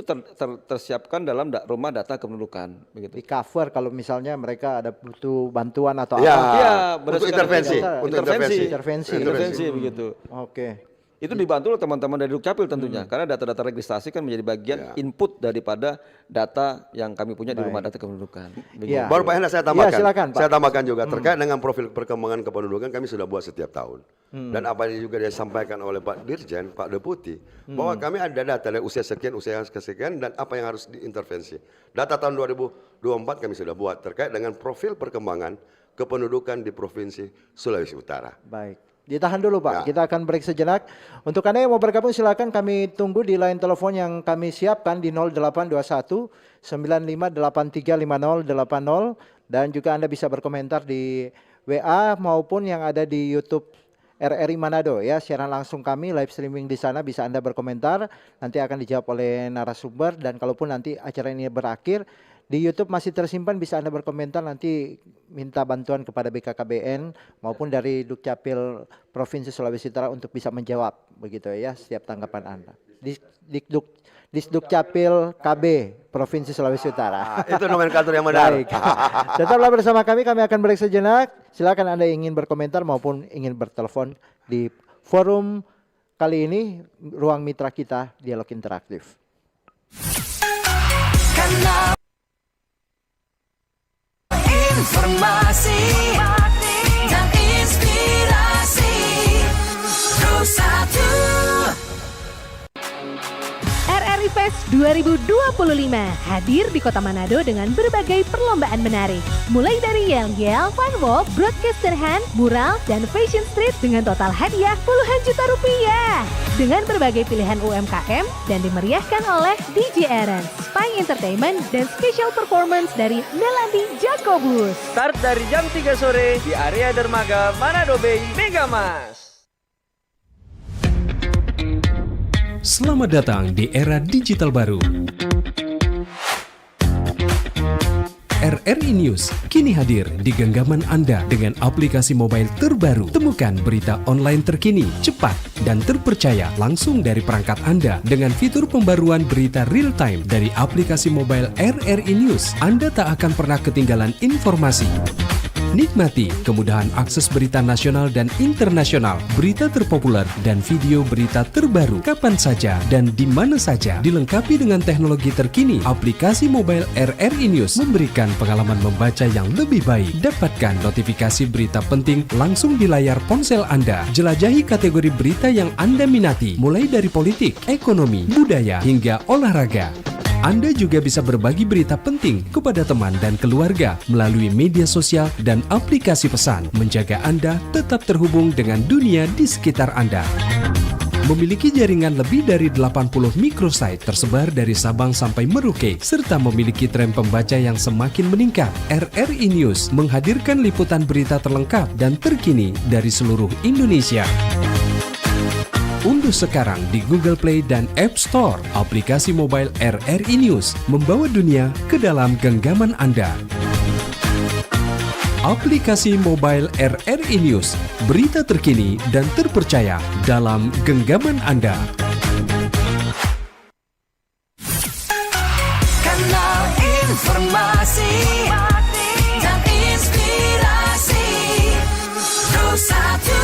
Speaker 4: tersiapkan dalam rumah data kependudukan begitu.
Speaker 2: Di cover kalau misalnya mereka ada butuh bantuan atau
Speaker 3: Ya,
Speaker 2: apa.
Speaker 4: Iya,
Speaker 3: untuk
Speaker 4: berdasarkan
Speaker 3: intervensi,
Speaker 4: data.
Speaker 3: untuk
Speaker 4: intervensi,
Speaker 3: intervensi.
Speaker 4: intervensi begitu.
Speaker 2: Oke.
Speaker 4: Itu dibantu oleh teman-teman dari Dukcapil tentunya, karena data-data registrasi kan menjadi bagian input daripada data yang kami punya di Rumah Data Kependudukan.
Speaker 2: Ya.
Speaker 3: Baru Pak Hendra saya tambahkan.
Speaker 2: Ya, silakan, Pak.
Speaker 3: Saya tambahkan juga terkait dengan profil perkembangan kependudukan kami sudah buat setiap tahun. Dan apa yang juga disampaikan oleh Pak Dirjen, Pak Deputi, bahwa kami ada data dari usia sekian, usia sekian, dan apa yang harus diintervensi. Data tahun 2024 kami sudah buat terkait dengan profil perkembangan kependudukan di Provinsi Sulawesi Utara.
Speaker 2: Baik. Ditahan dulu Pak,
Speaker 3: Ya.
Speaker 2: kita akan break sejenak. Untuk Anda yang mau bergabung silakan kami tunggu di line telepon yang kami siapkan di 0821 95835080 dan juga Anda bisa berkomentar di WA maupun yang ada di YouTube RRI Manado ya, siaran langsung kami live streaming di sana, bisa Anda berkomentar, nanti akan dijawab oleh narasumber dan kalaupun nanti acara ini berakhir di YouTube masih tersimpan, bisa Anda berkomentar, nanti minta bantuan kepada BKKBN maupun dari Dukcapil Provinsi Sulawesi Utara untuk bisa menjawab begitu ya setiap tanggapan Anda. Dukcapil KB Provinsi Sulawesi Utara.
Speaker 3: Itu nomenklatur yang benar.
Speaker 2: Baik. Tetaplah bersama kami akan break sejenak. Silakan Anda ingin berkomentar maupun ingin bertelepon di forum kali ini, ruang mitra kita Dialog Interaktif.
Speaker 1: Karena informasi dan inspirasi Satu.
Speaker 5: RRI Fest 2025 hadir di Kota Manado dengan berbagai perlombaan menarik. Mulai dari yel-yel, fun walk, broadcast hand, mural, dan fashion street dengan total hadiah puluhan juta rupiah. Dengan berbagai pilihan UMKM dan dimeriahkan oleh DJ Aaron, Spy Entertainment, dan special performance dari Melandi Jacobus.
Speaker 6: Start dari jam 3 sore di area dermaga Manado Bay Megamas.
Speaker 7: Selamat datang di era digital baru. RRI News kini hadir di genggaman Anda dengan aplikasi mobile terbaru. Temukan berita online terkini, cepat, dan terpercaya langsung dari perangkat Anda dengan fitur pembaruan berita real time dari aplikasi mobile RRI News. Anda tak akan pernah ketinggalan informasi. Nikmati kemudahan akses berita nasional dan internasional, berita terpopuler, dan video berita terbaru kapan saja dan di mana saja. Dilengkapi dengan teknologi terkini, aplikasi mobile RRI News memberikan pengalaman membaca yang lebih baik. Dapatkan notifikasi berita penting langsung di layar ponsel Anda. Jelajahi kategori berita yang Anda minati, mulai dari politik, ekonomi, budaya, hingga olahraga. Anda juga bisa berbagi berita penting kepada teman dan keluarga melalui media sosial dan aplikasi pesan, menjaga Anda tetap terhubung dengan dunia di sekitar Anda. Memiliki jaringan lebih dari 80 microsite tersebar dari Sabang sampai Merauke, serta memiliki tren pembaca yang semakin meningkat. RRI News menghadirkan liputan berita terlengkap dan terkini dari seluruh Indonesia. Unduh sekarang di Google Play dan App Store aplikasi mobile RRI News, membawa dunia ke dalam genggaman Anda. Aplikasi mobile RRI News, berita terkini dan terpercaya dalam genggaman Anda.
Speaker 1: Kanal informasi dan inspirasi Satu.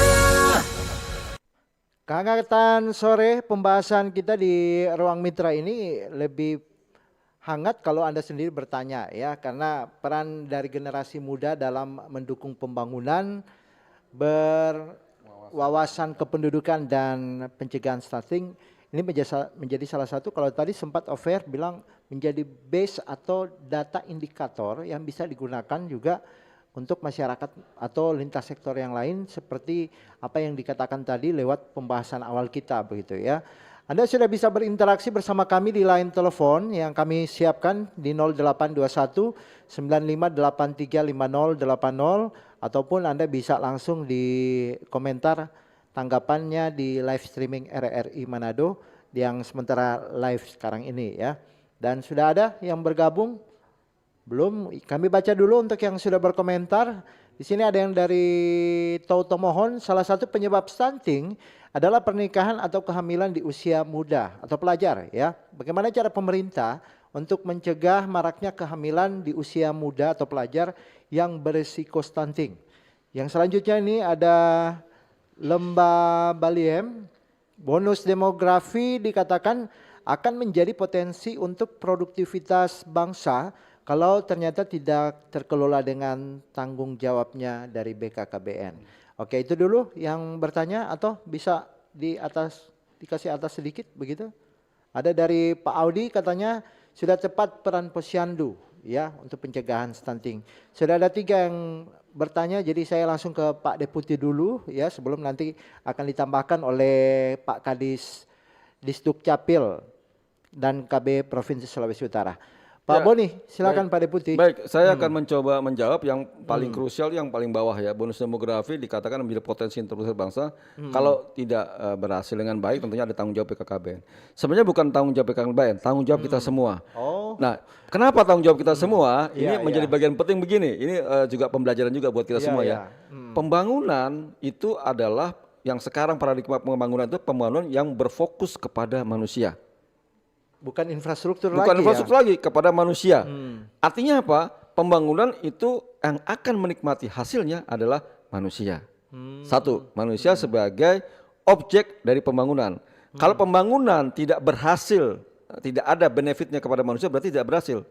Speaker 2: Kehangatan sore pembahasan kita di ruang mitra ini lebih hangat kalau Anda sendiri bertanya ya, karena peran dari generasi muda dalam mendukung pembangunan, berwawasan kependudukan dan pencegahan stunting ini menjadi salah satu, kalau tadi sempat Ofer bilang menjadi base atau data indikator yang bisa digunakan juga untuk masyarakat atau lintas sektor yang lain seperti apa yang dikatakan tadi lewat pembahasan awal kita begitu ya. Anda sudah bisa berinteraksi bersama kami di line telepon yang kami siapkan di 0821 95835080 ataupun Anda bisa langsung di komentar tanggapannya di live streaming RRI Manado yang sementara live sekarang ini ya. Dan sudah ada yang bergabung? Belum, kami baca dulu untuk yang sudah berkomentar. Di sini ada yang dari Tautomohon, salah satu penyebab stunting adalah pernikahan atau kehamilan di usia muda atau pelajar ya. Bagaimana cara pemerintah untuk mencegah maraknya kehamilan di usia muda atau pelajar yang berisiko stunting? Yang selanjutnya ini ada Lemba Baliem bonus demografi dikatakan akan menjadi potensi untuk produktivitas bangsa kalau ternyata tidak terkelola dengan tanggung jawabnya dari BKKBN. Oke, itu dulu yang bertanya atau bisa dikasih atas sedikit begitu? Ada dari Pak Audi katanya sudah tepat peran posyandu ya untuk pencegahan stunting. Sudah ada 3 yang bertanya, jadi saya langsung ke Pak Deputi dulu ya sebelum nanti akan ditambahkan oleh Pak Kadis Disduk Capil dan KB Provinsi Sulawesi Utara. Pak
Speaker 4: Ya,
Speaker 2: Boni, silakan
Speaker 4: baik.
Speaker 2: Pak Deputi.
Speaker 4: Baik, saya akan mencoba menjawab yang paling krusial, yang paling bawah ya. Bonus demografi dikatakan menjadi potensi terbesar bangsa. Kalau tidak berhasil dengan baik, tentunya ada tanggung jawab BKKBN. Sebenarnya bukan tanggung jawab BKKBN, tanggung jawab kita semua.
Speaker 2: Oh.
Speaker 4: Nah, kenapa tanggung jawab kita semua?
Speaker 2: Iya,
Speaker 4: Ini menjadi
Speaker 2: iya.
Speaker 4: bagian penting begini. Ini juga pembelajaran juga buat kita
Speaker 2: Iya,
Speaker 4: semua
Speaker 2: iya.
Speaker 4: ya. Pembangunan itu adalah yang sekarang paradigma pembangunan itu pembangunan yang berfokus kepada manusia.
Speaker 2: Bukan infrastruktur
Speaker 4: Bukan
Speaker 2: lagi
Speaker 4: infrastruktur
Speaker 2: ya.
Speaker 4: lagi kepada manusia. Artinya apa? Pembangunan itu yang akan menikmati hasilnya adalah manusia. Satu, manusia sebagai objek dari pembangunan. Kalau pembangunan tidak berhasil, tidak ada benefitnya kepada manusia, berarti tidak berhasil.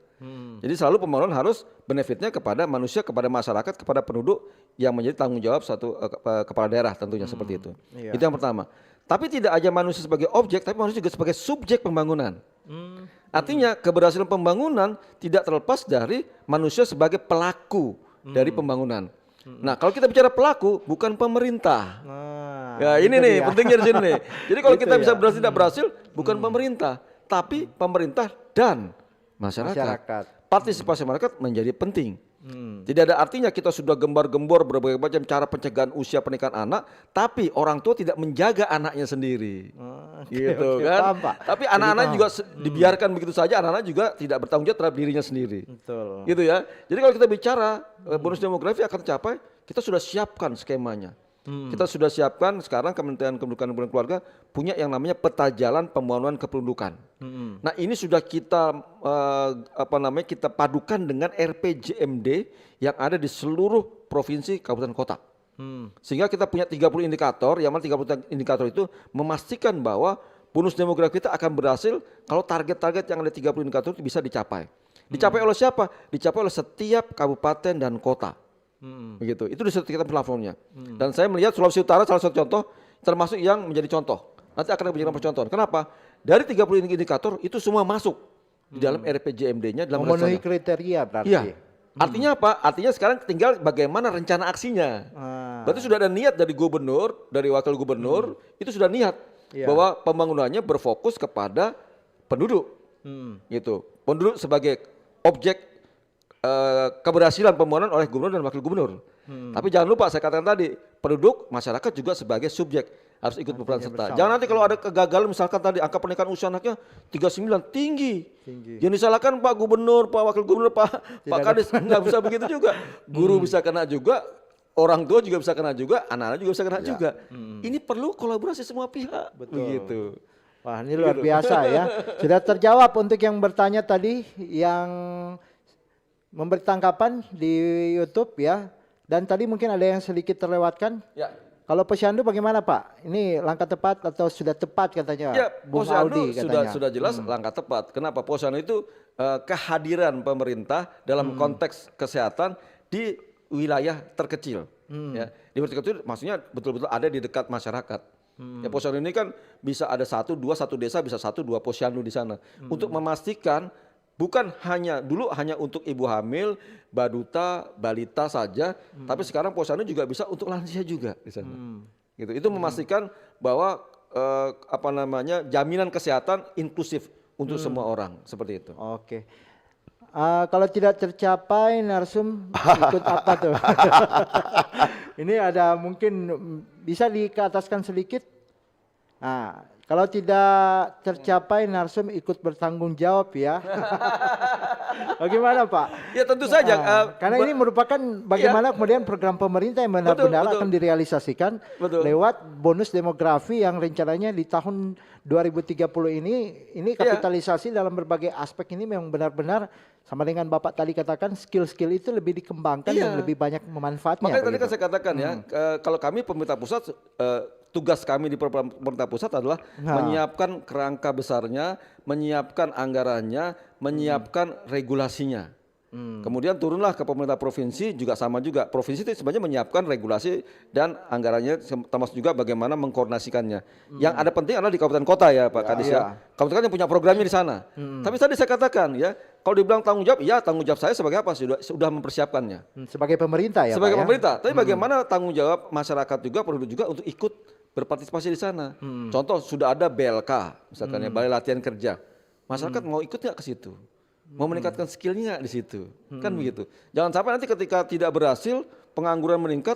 Speaker 4: Jadi selalu pembangunan harus benefitnya kepada manusia, kepada masyarakat, kepada penduduk yang menjadi tanggung jawab satu kepala daerah tentunya seperti itu.
Speaker 2: Iya.
Speaker 4: Itu yang pertama. Tapi tidak aja manusia sebagai objek, tapi manusia juga sebagai subjek pembangunan. Artinya keberhasilan pembangunan tidak terlepas dari manusia sebagai pelaku dari pembangunan. Nah, kalau kita bicara pelaku, bukan pemerintah.
Speaker 2: Nah,
Speaker 4: Ya ini
Speaker 2: itu
Speaker 4: nih
Speaker 2: dia.
Speaker 4: pentingnya di sini nih. Jadi kalau
Speaker 2: Gitu
Speaker 4: kita bisa
Speaker 2: ya.
Speaker 4: berhasil tidak berhasil, bukan pemerintah, tapi pemerintah dan masyarakat.
Speaker 2: Masyarakat.
Speaker 4: Partisipasi masyarakat menjadi penting. Tidak ada artinya kita sudah gembar-gembor berbagai macam cara pencegahan usia pernikahan anak, tapi orang tua tidak menjaga anaknya sendiri. Gitu
Speaker 2: oke,
Speaker 4: kan.
Speaker 2: paham, Pak.
Speaker 4: Tapi
Speaker 2: Jadi
Speaker 4: anak-anak
Speaker 2: paham.
Speaker 4: juga dibiarkan begitu saja, anak-anak juga tidak bertanggung jawab terhadap dirinya sendiri.
Speaker 2: Betul.
Speaker 4: Gitu ya. Jadi kalau kita bicara bonus demografi akan tercapai, kita sudah siapkan skemanya. Kita sudah siapkan sekarang Kementerian Kependudukan dan Keluarga punya yang namanya peta jalan pembangunan kependudukan. Nah, ini sudah kita kita padukan dengan RPJMD yang ada di seluruh provinsi, kabupaten, kota. Sehingga kita punya 30 indikator, yang mana 30 indikator itu memastikan bahwa bonus demografi kita akan berhasil kalau target-target yang ada 30 indikator itu bisa dicapai. Dicapai oleh siapa? Dicapai oleh setiap kabupaten dan kota. Begitu. Itu disertifikat plafonnya. Dan saya melihat Sulawesi Utara salah satu contoh termasuk yang menjadi contoh. Nanti akan diberikan percontohan. Kenapa? Dari 30 indikator itu semua masuk di dalam RPJMD-nya dalam
Speaker 2: Memenuhi
Speaker 4: rancangan.
Speaker 2: kriteria berarti.
Speaker 4: Iya. Artinya apa? Artinya sekarang tinggal bagaimana rencana aksinya. Berarti sudah ada niat dari gubernur, dari wakil gubernur, itu sudah niat
Speaker 2: Iya.
Speaker 4: bahwa pembangunannya berfokus kepada penduduk. Gitu. Penduduk sebagai objek keberhasilan pembangunan oleh gubernur dan wakil gubernur. Tapi jangan lupa saya katakan tadi, penduduk, masyarakat juga sebagai subjek harus ikut berperan serta. Jangan nanti kalau ada kegagalan misalkan tadi angka pernikahan usia anaknya 39 tinggi. Yang disalahkan Pak Gubernur, Pak Wakil Gubernur, Pak Kadis, nggak bisa begitu juga. Guru bisa kena juga, orang tua juga bisa kena juga, anak-anak juga bisa kena juga. Ini perlu kolaborasi semua pihak. Begitu.
Speaker 2: Wah, ini luar biasa ya. Sudah terjawab untuk yang bertanya tadi, yang memberi tanggapan di YouTube ya. Dan tadi mungkin ada yang sedikit terlewatkan.
Speaker 4: Ya.
Speaker 2: Kalau posyandu bagaimana Pak? Ini langkah tepat atau sudah tepat katanya
Speaker 4: Ya,
Speaker 2: Bung
Speaker 4: posyandu
Speaker 2: Audi katanya.
Speaker 4: sudah jelas langkah tepat. Kenapa? Posyandu itu kehadiran pemerintah dalam konteks kesehatan di wilayah terkecil. Ya, di wilayah terkecil maksudnya betul-betul ada di dekat masyarakat. Ya, posyandu ini kan bisa ada satu desa bisa 1-2 posyandu di sana. Untuk memastikan bukan dulu hanya untuk ibu hamil, baduta, balita saja, tapi sekarang posyandu juga bisa untuk lansia juga di sana. Gitu. Itu memastikan bahwa jaminan kesehatan inklusif untuk semua orang seperti itu.
Speaker 2: Oke. Kalau tidak tercapai narsum ikut apa tuh? Ini ada mungkin bisa dikeataskan sedikit. Nah, kalau tidak tercapai narsum ikut bertanggung jawab ya. Bagaimana Pak?
Speaker 4: Ya tentu saja.
Speaker 2: Karena ini merupakan bagaimana kemudian program pemerintah yang benar-benar
Speaker 4: Betul.
Speaker 2: akan direalisasikan
Speaker 4: Betul.
Speaker 2: lewat bonus demografi yang rencananya di tahun 2030 ini kapitalisasi dalam berbagai aspek ini memang benar-benar sama dengan Bapak tadi katakan skill-skill itu lebih dikembangkan dan lebih banyak memanfaatnya.
Speaker 4: Makanya tadi kan
Speaker 2: begitu.
Speaker 4: saya katakan ya, kalau kami pemerintah pusat tugas kami di pemerintah pusat adalah menyiapkan kerangka besarnya, menyiapkan anggarannya, menyiapkan regulasinya. Kemudian turunlah ke pemerintah provinsi juga sama juga. Provinsi itu sebenarnya menyiapkan regulasi dan anggarannya termasuk juga bagaimana mengkoordinasikannya. Yang ada penting adalah di kabupaten kota ya Pak Kadis ya. Kabupaten kota yang punya programnya di sana. Tapi tadi saya katakan ya, kalau dibilang tanggung jawab, ya tanggung jawab saya sebagai apa? Sudah mempersiapkannya.
Speaker 2: Sebagai pemerintah ya
Speaker 4: Sebagai
Speaker 2: Pak,
Speaker 4: pemerintah. Tapi bagaimana tanggung jawab masyarakat juga, penduduk juga untuk ikut berpartisipasi di sana. Contoh sudah ada BLK, misalkan ya Balai Latihan Kerja. Masyarakat mau ikut nggak ke situ? Mau meningkatkan skillnya nggak di situ? Kan begitu. Jangan sampai nanti ketika tidak berhasil, pengangguran meningkat,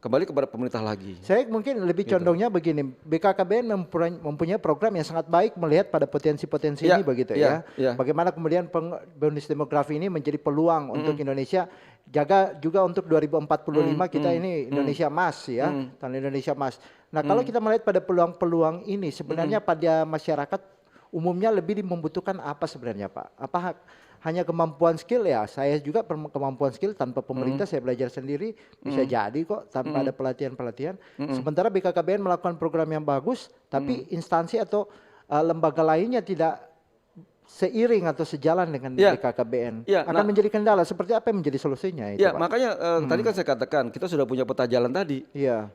Speaker 4: kembali kepada pemerintah lagi.
Speaker 2: Saya mungkin lebih condongnya begini, BKKBN mempunyai program yang sangat baik melihat pada potensi-potensi ini begitu ya. Bagaimana kemudian bonus demografi ini menjadi peluang untuk Indonesia, jaga juga untuk 2045 kita ini Indonesia Emas ya, tahun Indonesia Emas. Nah kalau kita melihat pada peluang-peluang ini sebenarnya pada masyarakat umumnya lebih membutuhkan apa sebenarnya Pak? Apa hanya kemampuan skill ya? Saya juga kemampuan skill tanpa pemerintah saya belajar sendiri bisa jadi kok tanpa ada pelatihan-pelatihan. Sementara BKKBN melakukan program yang bagus, tapi instansi atau lembaga lainnya tidak seiring atau sejalan dengan BKKBN akan menjadi kendala. Seperti apa yang menjadi solusinya itu Pak?
Speaker 4: Makanya tadi kan saya katakan kita sudah punya peta jalan tadi.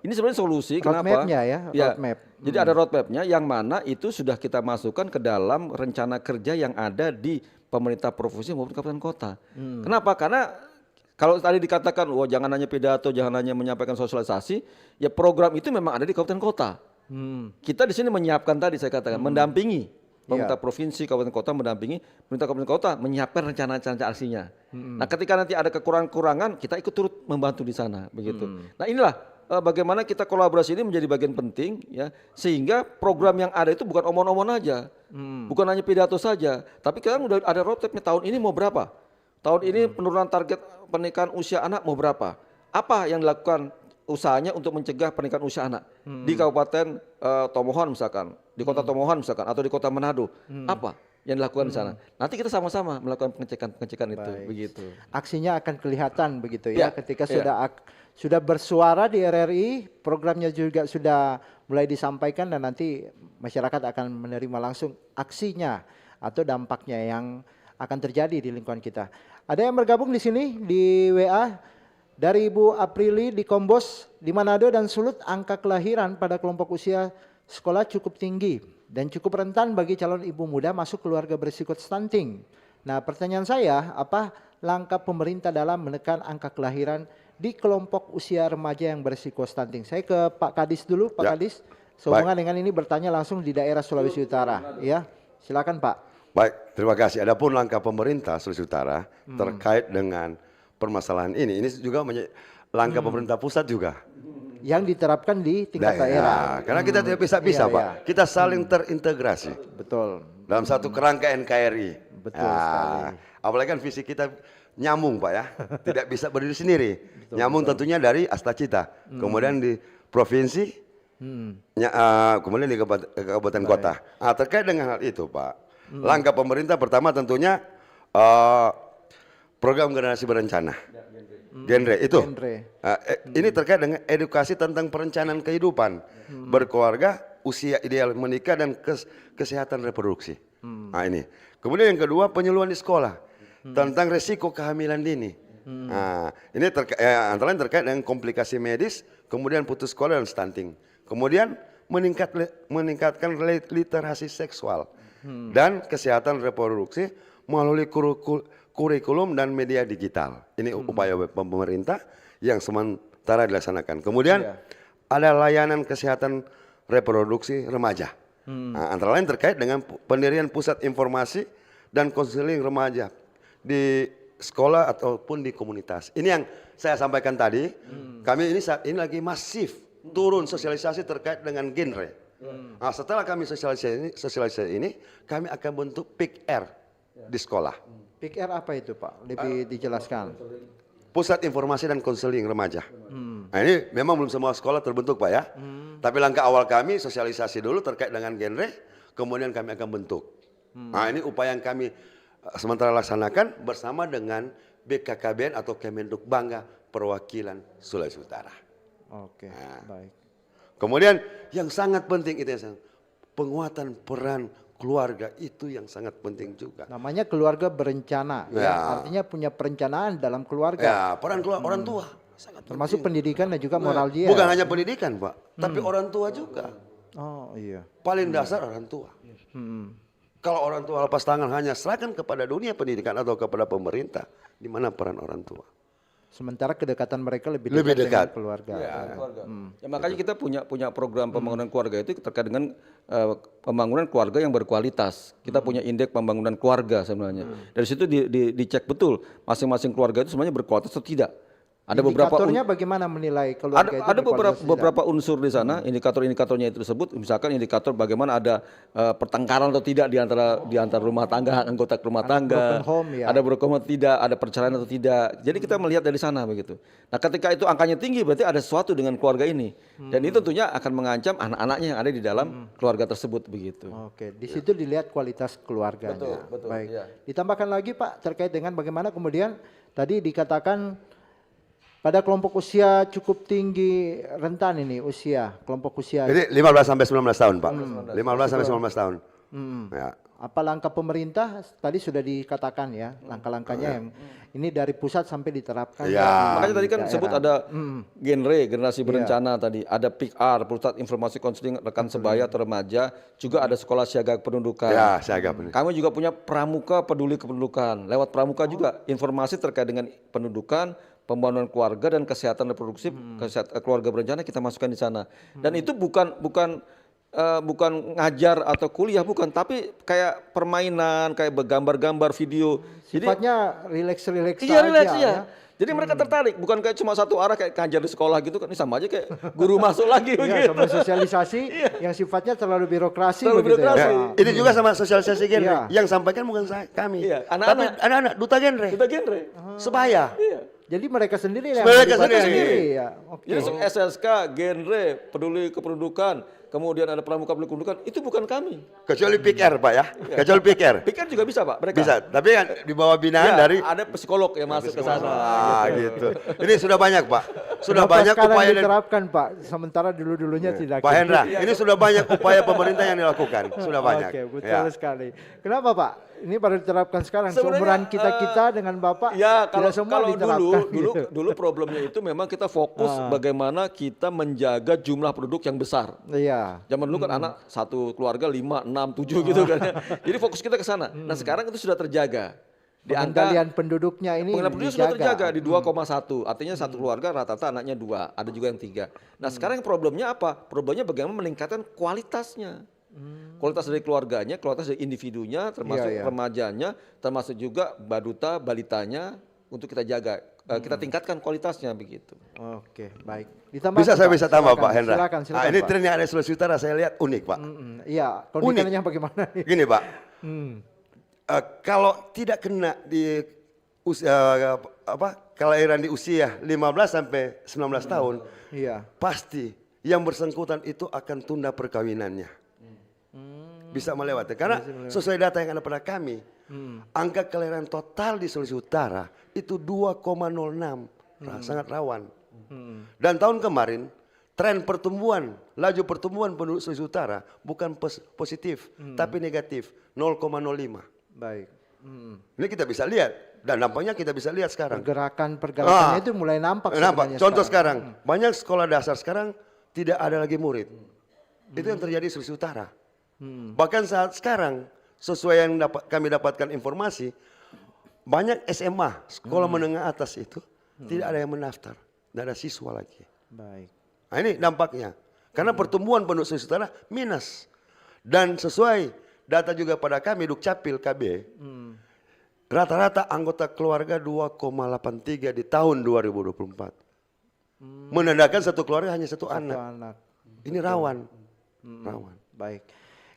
Speaker 4: Ini sebenarnya solusi.
Speaker 2: Roadmap-nya
Speaker 4: kenapa?
Speaker 2: Roadmap.
Speaker 4: Jadi ada roadmapnya yang mana itu sudah kita masukkan ke dalam rencana kerja yang ada di pemerintah provinsi maupun kabupaten kota. Kenapa? Karena kalau tadi dikatakan, wah jangan hanya pidato, jangan hanya menyampaikan sosialisasi, ya program itu memang ada di kabupaten kota. Kita di sini menyiapkan tadi saya katakan, mendampingi pemerintah provinsi, kabupaten kota mendampingi pemerintah kabupaten kota menyiapkan rencana-rencana aksinya. Nah, ketika nanti ada kekurangan-kekurangan, kita ikut turut membantu di sana, begitu. Nah, inilah bagaimana kita kolaborasi ini menjadi bagian penting, ya, sehingga program yang ada itu bukan omong-omong aja, bukan hanya pidato saja, tapi kita udah ada roadmapnya tahun ini mau berapa, tahun ini penurunan target pernikahan usia anak mau berapa, apa yang dilakukan usahanya untuk mencegah pernikahan usia anak di Kabupaten Tomohon misalkan, di Kota Tomohon misalkan, atau di Kota Manado, apa yang dilakukan di sana. Nanti kita sama-sama melakukan pengecekan itu, begitu.
Speaker 2: Aksinya akan kelihatan begitu ya, ketika sudah bersuara di RRI, programnya juga sudah mulai disampaikan dan nanti masyarakat akan menerima langsung aksinya atau dampaknya yang akan terjadi di lingkungan kita. Ada yang bergabung di sini di WA. Dari Ibu Aprili di Kombos, di Manado dan Sulut, angka kelahiran pada kelompok usia sekolah cukup tinggi dan cukup rentan bagi calon ibu muda masuk keluarga berisiko stunting. Nah, pertanyaan saya, apa langkah pemerintah dalam menekan angka kelahiran di kelompok usia remaja yang berisiko stunting? Saya ke Pak Kadis dulu, Pak Kadis. Sehubungan dengan ini bertanya langsung di daerah Sulawesi Utara, ya. Silakan Pak.
Speaker 3: Baik, terima kasih. Adapun langkah pemerintah Sulawesi Utara terkait dengan permasalahan ini juga langkah pemerintah pusat juga
Speaker 2: yang diterapkan di tingkat daerah.
Speaker 3: Karena kita tidak bisa Pak. Kita saling terintegrasi.
Speaker 2: Betul.
Speaker 3: Dalam satu kerangka NKRI.
Speaker 2: Betul sekali.
Speaker 3: Apalagi kan visi kita nyambung Pak ya. Tidak bisa berdiri sendiri. Nyambung tentunya dari Astacita. Kemudian di provinsi, kemudian di kabupaten kota. Terkait dengan hal itu Pak. Langkah pemerintah pertama tentunya program generasi berencana, genre itu. Ini terkait dengan edukasi tentang perencanaan kehidupan, berkeluarga, usia ideal menikah dan kesehatan reproduksi. Nah ini. Kemudian yang kedua penyuluhan di sekolah tentang resiko kehamilan dini. Nah, ini antara lain terkait dengan komplikasi medis, kemudian putus sekolah dan stunting. Kemudian meningkatkan literasi seksual dan kesehatan reproduksi melalui kurikulum dan media digital. Ini upaya pemerintah yang sementara dilaksanakan. Kemudian ada layanan kesehatan reproduksi remaja. Nah, antara lain terkait dengan pendirian pusat informasi dan konseling remaja di sekolah ataupun di komunitas. Ini yang saya sampaikan tadi. Kami ini saat ini lagi masif turun sosialisasi terkait dengan genre. Nah, setelah kami sosialisasi ini, kami akan bentuk PIK-R di sekolah.
Speaker 2: PIK-R apa itu Pak? Lebih dijelaskan.
Speaker 3: Pusat Informasi dan Konseling Remaja. Nah ini memang belum semua sekolah terbentuk Pak ya. Tapi langkah awal kami sosialisasi dulu terkait dengan genre, kemudian kami akan bentuk. Nah ini upaya yang kami sementara laksanakan bersama dengan BKKBN atau Kemenduk Bangga Perwakilan Sulawesi Utara.
Speaker 2: Oke, baik.
Speaker 3: Kemudian yang sangat penting itu penguatan peran keluarga itu yang sangat penting juga.
Speaker 2: Namanya keluarga berencana, ya.
Speaker 3: Ya.
Speaker 2: Artinya punya perencanaan dalam keluarga.
Speaker 3: Ya, peran orang tua sangat
Speaker 2: Termasuk
Speaker 3: penting.
Speaker 2: pendidikan dan juga moral dia.
Speaker 3: Bukan hanya pendidikan, Pak, tapi orang tua juga.
Speaker 2: Oh iya.
Speaker 3: Paling dasar orang tua. Kalau orang tua lepas tangan hanya serahkan kepada dunia pendidikan atau kepada pemerintah, di mana peran orang tua?
Speaker 2: Sementara kedekatan mereka lebih
Speaker 3: Lebih
Speaker 2: dekat
Speaker 3: dekat.
Speaker 2: dengan keluarga.
Speaker 4: Keluarga. Ya, makanya kita punya program pembangunan keluarga itu terkait dengan pembangunan keluarga yang berkualitas. Kita punya indeks pembangunan keluarga sebenarnya. Dari situ dicek betul masing-masing keluarga itu sebenarnya berkualitas atau tidak. Ada beberapa
Speaker 2: Indikatornya bagaimana menilai keluarga itu
Speaker 4: ada
Speaker 2: berkualitas
Speaker 4: beberapa unsur di sana, indikator-indikatornya itu tersebut, misalkan indikator bagaimana ada pertengkaran atau tidak di antara rumah tangga, anggota rumah tangga,
Speaker 2: broken home, ya.
Speaker 4: ada broken home atau tidak, ada perceraian atau tidak. Jadi kita melihat dari sana begitu. Nah, ketika itu angkanya tinggi berarti ada sesuatu dengan keluarga ini. Dan itu tentunya akan mengancam anak-anaknya yang ada di dalam keluarga tersebut begitu.
Speaker 2: Oke, di situ dilihat kualitas keluarganya.
Speaker 4: Betul,
Speaker 2: Baik.
Speaker 4: iya.
Speaker 2: Ditambahkan lagi Pak terkait dengan bagaimana kemudian tadi dikatakan pada kelompok usia cukup tinggi rentan ini kelompok usia.
Speaker 3: Jadi 15 sampai 19 tahun, Pak. 15 sampai 19 tahun. Ya.
Speaker 2: Apa langkah pemerintah tadi sudah dikatakan ya, langkah-langkahnya yang ini dari pusat sampai diterapkan.
Speaker 3: Ya.
Speaker 2: di
Speaker 4: Makanya tadi kan
Speaker 2: daerah.
Speaker 4: sebut ada generasi berencana tadi, ada PIKR, Pusat Informasi Konseling Rekan Sebaya atau Remaja, juga ada Sekolah Siaga Kependudukan.
Speaker 3: Ya, siaga benar.
Speaker 4: Kami juga punya Pramuka Peduli Kependudukan. Lewat Pramuka juga informasi terkait dengan pendudukan, pembangunan keluarga dan kesehatan reproduksi, keluarga berencana kita masukkan di sana. Dan itu bukan ngajar atau kuliah, bukan, tapi kayak permainan, kayak bergambar-gambar video.
Speaker 2: Sifatnya rileks-rileks
Speaker 4: Iya, rileks
Speaker 2: saja,
Speaker 4: ya.
Speaker 2: ya.
Speaker 4: Jadi mereka tertarik, bukan kayak cuma satu arah kayak ngajar di sekolah gitu kan, ini sama aja kayak guru masuk lagi
Speaker 2: Ya,
Speaker 4: begitu.
Speaker 2: sama sosialisasi yang sifatnya terlalu birokrasi
Speaker 4: Terlalu
Speaker 2: begitu
Speaker 4: birokrasi.
Speaker 2: ya.
Speaker 3: Ya,
Speaker 2: Pak.
Speaker 3: ini juga sama sosialisasi genre.
Speaker 2: Iya.
Speaker 3: Yang sampaikan bukan kami.
Speaker 4: Iya,
Speaker 3: Tapi
Speaker 4: anak-anak.
Speaker 3: anak-anak duta genre.
Speaker 4: Kita genre.
Speaker 3: Sebaya.
Speaker 4: Iya.
Speaker 2: Jadi mereka sendiri yang
Speaker 3: Mereka
Speaker 2: melibatkan
Speaker 3: sendiri.
Speaker 2: ya. Oke.
Speaker 4: Jadi SSK, genre, peduli kependudukan, kemudian ada pramuka peduli kependudukan, itu bukan kami.
Speaker 3: Kecuali PIKR, Pak ya. Kecuali PIKR.
Speaker 4: Pikir juga bisa Pak, mereka.
Speaker 3: Bisa, tapi kan di bawah binaan
Speaker 4: Ya,
Speaker 3: dari
Speaker 4: ada psikolog yang masuk ke sana.
Speaker 3: gitu. Ini sudah banyak, Pak. Sudah
Speaker 2: Kenapa
Speaker 3: banyak
Speaker 2: sekarang
Speaker 3: upaya dari
Speaker 2: diterapkan Pak, sementara dulu-dulunya tidak.
Speaker 3: Pak Hendra.
Speaker 4: Iya.
Speaker 3: Ini sudah banyak upaya pemerintah yang dilakukan. Sudah banyak.
Speaker 2: Oke, betul
Speaker 3: Ya.
Speaker 2: sekali. Kenapa Pak? Ini baru diterapkan sekarang.
Speaker 4: Sebenarnya,
Speaker 2: Seumuran kita dengan Bapak
Speaker 4: Ya, kalau
Speaker 2: tidak semua
Speaker 4: kalau
Speaker 2: diterapkan.
Speaker 4: dulu problemnya itu memang kita fokus bagaimana kita menjaga jumlah penduduk yang besar.
Speaker 2: Iya.
Speaker 4: Zaman dulu kan anak satu keluarga 5, 6, 7 gitu kan. Jadi fokus kita ke sana. Nah, sekarang itu sudah terjaga. Di angka
Speaker 2: Pengendalian penduduknya ini
Speaker 4: pengendalian penduduk sudah terjaga
Speaker 2: dijaga.
Speaker 4: di 2,1. Artinya satu keluarga rata-rata anaknya 2, ada juga yang 3. Nah, sekarang problemnya apa? Problemnya bagaimana meningkatkan kualitasnya. Kualitas dari keluarganya, kualitas dari individunya, termasuk
Speaker 2: Iya, iya.
Speaker 4: remajanya, termasuk juga baduta, balitanya untuk kita jaga. Kita tingkatkan kualitasnya begitu.
Speaker 2: Oke, baik. Ditambahkan,
Speaker 3: Bisa saya
Speaker 2: Pak.
Speaker 3: bisa tambah,
Speaker 2: Silakan,
Speaker 3: Pak Hendra.
Speaker 2: Silakan,
Speaker 3: Nah, ini
Speaker 2: Pak.
Speaker 3: tren yang ada di Sulawesi Utara saya lihat unik, Pak.
Speaker 2: Iya, kondisinya bagaimana nih?
Speaker 3: Gini, Pak. Kalau tidak kena di usia kelahiran di usia 15 sampai 19 tahun,
Speaker 2: Iya.
Speaker 3: pasti yang bersangkutan itu akan tunda perkawinannya. Bisa melewati. Karena sesuai data yang ada pada kami, angka kelahiran total di Sulawesi Utara itu 2,06. Sangat rawan. Dan tahun kemarin, tren pertumbuhan, laju pertumbuhan penduduk Sulawesi Utara bukan positif, tapi negatif, 0,05.
Speaker 2: Baik.
Speaker 3: Ini kita bisa lihat. Dan nampaknya kita bisa lihat sekarang.
Speaker 2: Pergerakannya itu mulai nampak.
Speaker 3: Nampak.
Speaker 2: sebenarnya
Speaker 3: Contoh sekarang, banyak sekolah dasar sekarang tidak ada lagi murid. Itu yang terjadi di Sulawesi Utara. Bahkan saat sekarang, sesuai yang kami dapatkan informasi, banyak SMA, sekolah menengah atas itu, tidak ada yang mendaftar. Tidak ada siswa lagi.
Speaker 2: Baik.
Speaker 3: Nah ini dampaknya. Karena pertumbuhan penduduk Sulawesi Utara minus. Dan sesuai data juga pada kami, Dukcapil KB, rata-rata anggota keluarga 2,83 di tahun 2024. Menandakan satu keluarga hanya satu anak.
Speaker 2: Anak.
Speaker 3: Ini rawan. Rawan.
Speaker 2: Baik.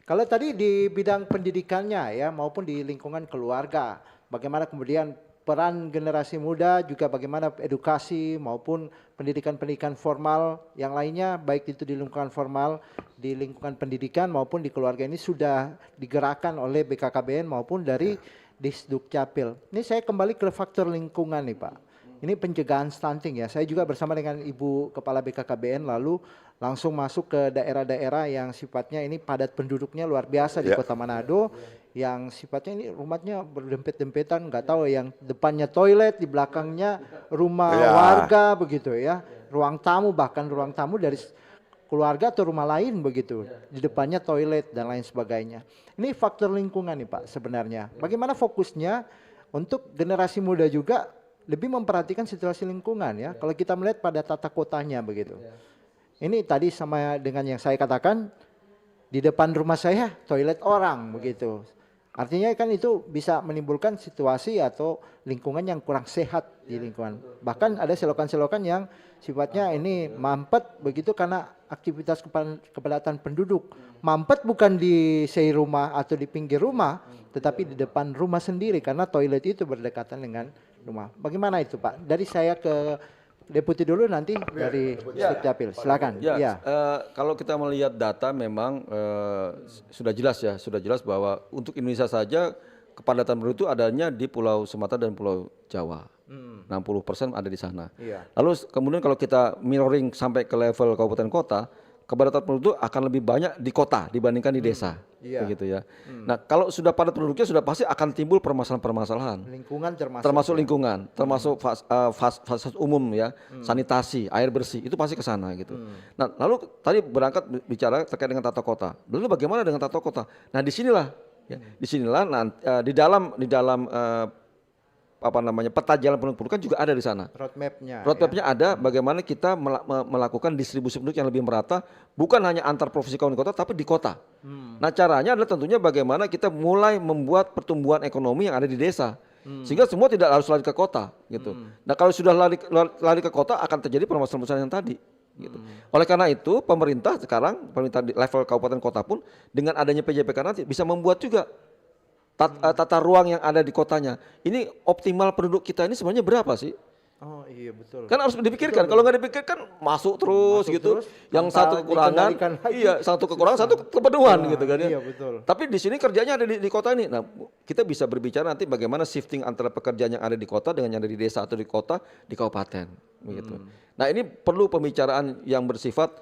Speaker 2: Kalau tadi di bidang pendidikannya ya maupun di lingkungan keluarga, bagaimana kemudian peran generasi muda juga bagaimana edukasi maupun pendidikan-pendidikan formal yang lainnya baik itu di lingkungan formal, di lingkungan pendidikan maupun di keluarga ini sudah digerakkan oleh BKKBN maupun dari Disdukcapil. Ini saya kembali ke faktor lingkungan nih Pak. ini pencegahan stunting ya. Saya juga bersama dengan Ibu Kepala BKKBN lalu langsung masuk ke daerah-daerah yang sifatnya ini padat penduduknya luar biasa di
Speaker 3: Ya.
Speaker 2: Kota Manado, yang sifatnya ini rumahnya berdempet-dempetan, nggak tahu yang depannya toilet, di belakangnya rumah
Speaker 3: Ya.
Speaker 2: warga begitu ya, ruang tamu, bahkan ruang tamu dari keluarga atau rumah lain begitu, di depannya toilet dan lain sebagainya. Ini faktor lingkungan nih Pak sebenarnya. Bagaimana fokusnya untuk generasi muda juga lebih memperhatikan situasi lingkungan ya. Kalau kita melihat pada tata kotanya begitu. Ini tadi sama dengan yang saya katakan, di depan rumah saya toilet orang begitu. Artinya kan itu bisa menimbulkan situasi atau lingkungan yang kurang sehat di lingkungan. Bahkan ada selokan-selokan yang sifatnya ini mampet begitu karena aktivitas kepadatan penduduk. Mampet bukan di sei rumah atau di pinggir rumah, tetapi di depan rumah sendiri karena toilet itu berdekatan dengan rumah. Bagaimana itu Pak? Dari saya ke Deputi dulu, nanti dari Dukcapil. Silakan.
Speaker 4: Ya, kalau kita melihat data memang sudah jelas bahwa untuk Indonesia saja kepadatan penduduk itu adanya di Pulau Sumatera dan Pulau Jawa. 60% ada di sana.
Speaker 2: Iya.
Speaker 4: Lalu kemudian kalau kita mirroring sampai ke level kabupaten kota, kepadatan penduduk akan lebih banyak di kota dibandingkan di desa.
Speaker 2: Iya.
Speaker 4: Begitu ya. Nah, kalau sudah padat penduduknya sudah pasti akan timbul permasalahan-permasalahan.
Speaker 2: Lingkungan
Speaker 4: Termasuk lingkungan, termasuk fasilitas umum ya, sanitasi, air bersih, itu pasti ke sana gitu. Nah, lalu tadi berangkat bicara terkait dengan tata kota. Lalu bagaimana dengan tata kota? Nah, disinilah di dalam peta jalan pendudukan juga ada di sana.
Speaker 2: roadmapnya.
Speaker 4: Roadmapnya ada bagaimana kita melakukan distribusi penduduk yang lebih merata, bukan hanya antar provinsi kabupaten kota, tapi di kota. Nah, caranya adalah tentunya bagaimana kita mulai membuat pertumbuhan ekonomi yang ada di desa, sehingga semua tidak harus lari ke kota, gitu. Nah, kalau sudah lari ke kota akan terjadi permasalahan yang tadi. Gitu. Oleh karena itu pemerintah di level kabupaten kota pun dengan adanya PJPK nanti bisa membuat juga tata ruang yang ada di kotanya. Ini optimal penduduk kita ini sebenarnya berapa sih?
Speaker 2: Oh iya betul.
Speaker 4: Kan harus dipikirkan. Kalau nggak dipikirkan masuk terus
Speaker 2: Masuk
Speaker 4: gitu.
Speaker 2: terus,
Speaker 4: Yang
Speaker 2: tanpa
Speaker 4: satu kekurangan,
Speaker 2: dikendalikan lagi.
Speaker 4: iya satu kekurangan, satu kepenuhan gitu kan ya.
Speaker 2: Iya betul.
Speaker 4: Tapi di sini kerjanya ada di kota ini. Nah, kita bisa berbicara nanti bagaimana shifting antara pekerjaan yang ada di kota dengan yang ada di desa atau di kota di kabupaten, begitu. Nah, ini perlu pembicaraan yang bersifat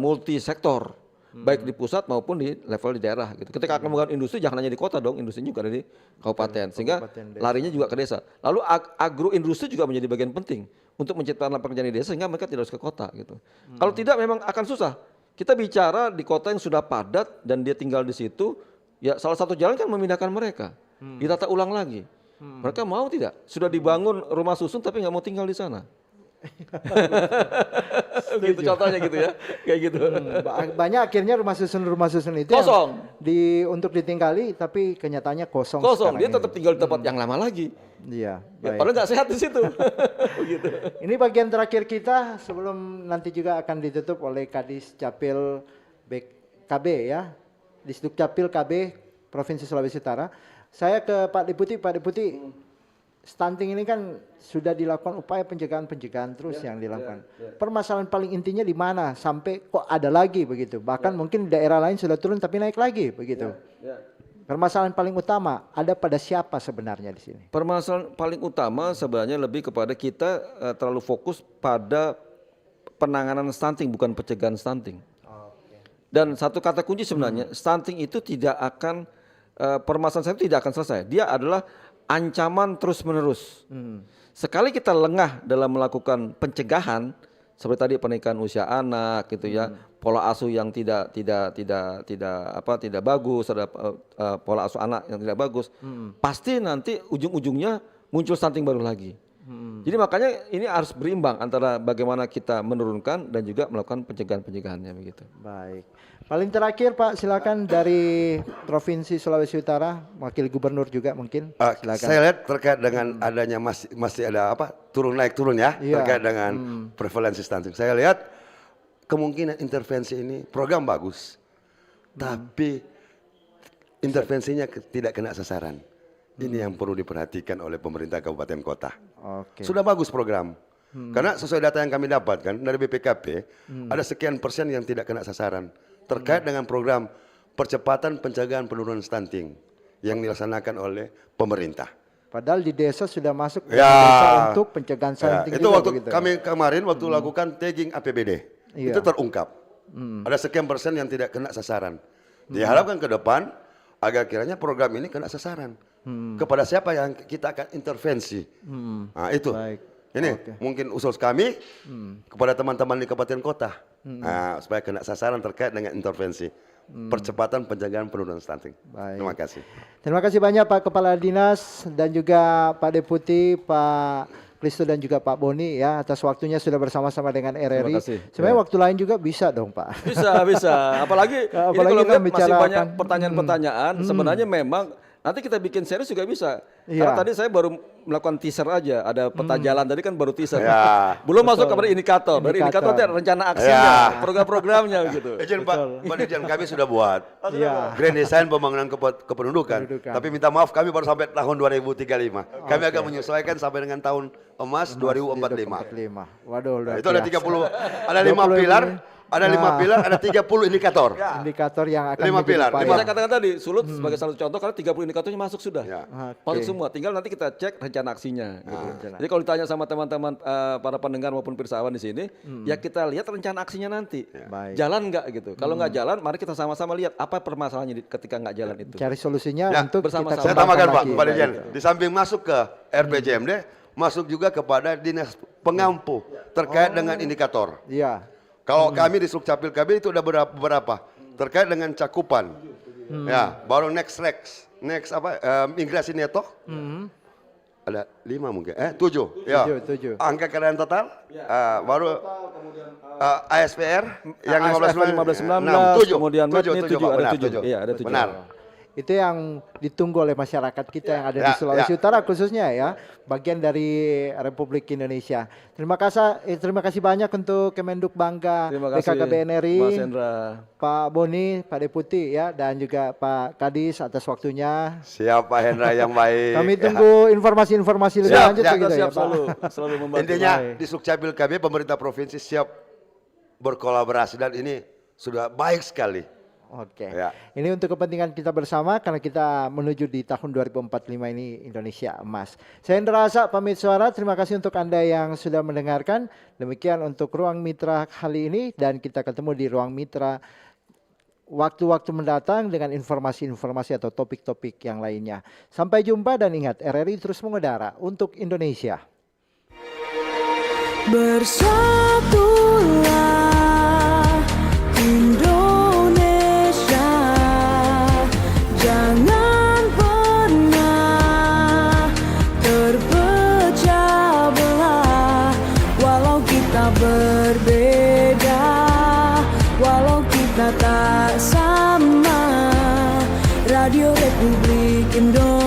Speaker 4: multi sektor. Baik di pusat maupun di level di daerah gitu. Ketika akan membangun industri jangan hanya di kota dong, industri juga ada di kabupaten. Sehingga
Speaker 2: kabupaten, desa.
Speaker 4: larinya juga ke desa. Lalu agroindustri juga menjadi bagian penting untuk menciptakan lapangan pekerjaan di desa sehingga mereka tidak harus ke kota gitu. Kalau tidak memang akan susah. Kita bicara di kota yang sudah padat dan dia tinggal di situ, ya salah satu jalan kan memindahkan mereka. Ditata ulang lagi. Mereka mau tidak? Sudah dibangun rumah susun tapi nggak mau tinggal di sana. Gitu contohnya gitu ya, kayak gitu.
Speaker 2: Banyak akhirnya rumah susun itu
Speaker 4: Kosong.
Speaker 2: untuk ditinggali tapi kenyataannya kosong.
Speaker 4: Kosong, dia
Speaker 2: sekarang
Speaker 4: tetap tinggal di tempat yang lama lagi.
Speaker 2: ini. Iya.
Speaker 4: Ya,
Speaker 2: baik.
Speaker 4: padahal nggak sehat di situ. Begitu.
Speaker 2: Ini bagian terakhir kita sebelum nanti juga akan ditutup oleh Kadis Capil KB ya, Disduk Capil KB Provinsi Sulawesi Utara. Saya ke Pak Deputi, stunting ini kan sudah dilakukan upaya pencegahan terus yang dilakukan. Permasalahan paling intinya di mana sampai kok ada lagi begitu. Bahkan mungkin di daerah lain sudah turun tapi naik lagi begitu. Permasalahan paling utama ada pada siapa sebenarnya di sini?
Speaker 4: Permasalahan paling utama sebenarnya lebih kepada kita terlalu fokus pada penanganan stunting bukan pencegahan stunting. Dan satu kata kunci sebenarnya stunting itu tidak akan permasalahan stunting tidak akan selesai. Dia adalah ancaman terus-menerus. Sekali kita lengah dalam melakukan pencegahan seperti tadi pernikahan usia anak gitu ya, pola asuh yang tidak bagus, ada pola asuh anak yang tidak bagus, pasti nanti ujung-ujungnya muncul stunting baru lagi. Jadi makanya ini harus berimbang antara bagaimana kita menurunkan dan juga melakukan pencegahan-pencegahannya begitu.
Speaker 2: Baik. Paling terakhir Pak, silakan dari Provinsi Sulawesi Utara, Wakil Gubernur juga mungkin. Silakan.
Speaker 3: Saya lihat terkait dengan adanya masih ada turun ya
Speaker 2: Iya.
Speaker 3: terkait dengan prevalensi stunting. Saya lihat kemungkinan intervensi ini program bagus, tapi intervensinya tidak kena sasaran. Ini yang perlu diperhatikan oleh pemerintah kabupaten kota.
Speaker 2: Oke.
Speaker 3: Sudah bagus program. Karena sesuai data yang kami dapatkan dari BPKP, ada sekian persen yang tidak kena sasaran terkait dengan program percepatan pencegahan penurunan stunting yang dilaksanakan oleh pemerintah.
Speaker 2: Padahal di desa sudah masuk ke
Speaker 3: Ya.
Speaker 2: desa untuk pencegahan
Speaker 3: Ya,
Speaker 2: stunting
Speaker 3: itu
Speaker 2: juga
Speaker 3: waktu
Speaker 2: begitu.
Speaker 3: kami kemarin waktu lakukan tagging APBD,
Speaker 2: Iya.
Speaker 3: itu terungkap. Ada sekian persen yang tidak kena sasaran. Diharapkan ke depan agar kiranya program ini kena sasaran. Kepada siapa yang kita akan intervensi. Nah, itu.
Speaker 2: Baik.
Speaker 3: Ini mungkin usul kami kepada teman-teman di kabupaten kota. Nah, supaya kena sasaran terkait dengan intervensi. Percepatan pencegahan penurunan stunting.
Speaker 2: Baik.
Speaker 3: Terima kasih.
Speaker 2: Terima kasih banyak Pak Kepala Dinas dan juga Pak Deputi, Pak Kristo dan juga Pak Boni ya atas waktunya sudah bersama-sama dengan RRI.
Speaker 4: Terima kasih.
Speaker 2: Sebenarnya waktu lain juga bisa dong Pak.
Speaker 4: Bisa. Apalagi, ini
Speaker 2: Apalagi
Speaker 4: kalau
Speaker 2: kita
Speaker 4: lihat masih
Speaker 2: membicarakan-
Speaker 4: banyak pertanyaan-pertanyaan. Sebenarnya memang nanti kita bikin series juga bisa. Karena
Speaker 2: Iya.
Speaker 4: tadi saya baru melakukan teaser aja. Ada peta jalan tadi kan baru teaser.
Speaker 3: Ya.
Speaker 4: Belum masuk kepada indikator. Dari indikator
Speaker 2: Indikator.
Speaker 4: nanti rencana aksinya,
Speaker 3: Ya.
Speaker 4: program-programnya gitu.
Speaker 3: Izin Pak, Dirjen kami sudah buat.
Speaker 2: Iya.
Speaker 3: Grand Design Pembangunan Kependudukan.
Speaker 2: Kependudukan.
Speaker 3: Tapi minta maaf kami baru sampai tahun 2035. Kami akan menyesuaikan sampai dengan tahun emas 2045.
Speaker 2: 45. Waduh, luar
Speaker 3: Nah, itu ada
Speaker 2: biasa.
Speaker 3: 30, ada 5
Speaker 2: 20
Speaker 3: pilar,
Speaker 2: ini.
Speaker 3: ada 5
Speaker 2: Nah.
Speaker 3: pilar, ada 30 indikator.
Speaker 2: Indikator yang akan
Speaker 3: 5
Speaker 2: menjadi
Speaker 3: pilar,
Speaker 2: upaya.
Speaker 4: Saya katakan tadi, Sulut sebagai salah satu contoh karena 30 indikatornya masuk sudah.
Speaker 3: Ya.
Speaker 4: Masuk
Speaker 2: Oke.
Speaker 4: semua, tinggal nanti kita cek rencana aksinya. Gitu.
Speaker 2: rencana.
Speaker 4: Jadi kalau ditanya sama teman-teman para pendengar maupun pirsawan di sini, ya kita lihat rencana aksinya nanti.
Speaker 2: Baik.
Speaker 4: Jalan nggak gitu. Kalau nggak jalan, mari kita sama-sama lihat apa permasalahannya ketika nggak jalan itu.
Speaker 2: Cari solusinya
Speaker 3: Ya,
Speaker 2: untuk
Speaker 4: bersama-sama.
Speaker 2: kita
Speaker 3: Saya tambahkan Pak,
Speaker 2: kembangkan
Speaker 3: Pak
Speaker 2: lagi.
Speaker 3: Dirjen. Di samping masuk ke RPJMD, masuk juga kepada Dinas Pengampu terkait dengan indikator.
Speaker 2: Iya.
Speaker 3: Kalau kami di Sukcapil KB itu ada berapa? Terkait dengan cakupan. Ya, baru next apa? Migrasi neto. Ada 5 mungkin. 7. Ya.
Speaker 2: 7.
Speaker 3: Angka kekayaan total. Baru ASPR yang
Speaker 4: ASPR 15-19,
Speaker 3: 7.
Speaker 4: kemudian MET ini 7, ada
Speaker 3: Benar,
Speaker 4: 7. Iya, ada 7.
Speaker 3: Benar.
Speaker 2: Itu yang ditunggu oleh masyarakat kita yang ada di
Speaker 3: Ya,
Speaker 2: Sulawesi
Speaker 3: ya.
Speaker 2: Utara khususnya ya, bagian dari Republik Indonesia. Terima kasih banyak untuk Kemenduk Bangga
Speaker 4: Terima kasih
Speaker 2: BKKBN RI,
Speaker 4: Mas Hendra.
Speaker 2: Pak Boni, Pak Deputi ya, dan juga Pak Kadis atas waktunya.
Speaker 3: Siap Pak Hendra yang baik.
Speaker 2: Kami tunggu informasi-informasi lebih
Speaker 3: Siap,
Speaker 2: lanjut
Speaker 3: siap,
Speaker 2: begitu ya,
Speaker 4: Siap
Speaker 2: Pak.
Speaker 4: selalu membantu.
Speaker 3: Intinya di Sukcapil KB pemerintah provinsi siap berkolaborasi dan ini sudah baik sekali.
Speaker 2: Oke.
Speaker 3: Ya.
Speaker 2: Ini untuk kepentingan kita bersama karena kita menuju di tahun 2045 ini Indonesia emas. Saya Hendra Asa pamit suara. Terima kasih untuk Anda yang sudah mendengarkan. Demikian untuk Ruang Mitra kali ini dan kita ketemu di Ruang Mitra waktu-waktu mendatang dengan informasi-informasi atau topik-topik yang lainnya. Sampai jumpa dan ingat RRI terus mengudara untuk Indonesia.
Speaker 1: Bersatulah Indonesia, jangan pernah terpecah belah. Walau kita berbeda, walau kita tak sama, Radio Republik Indonesia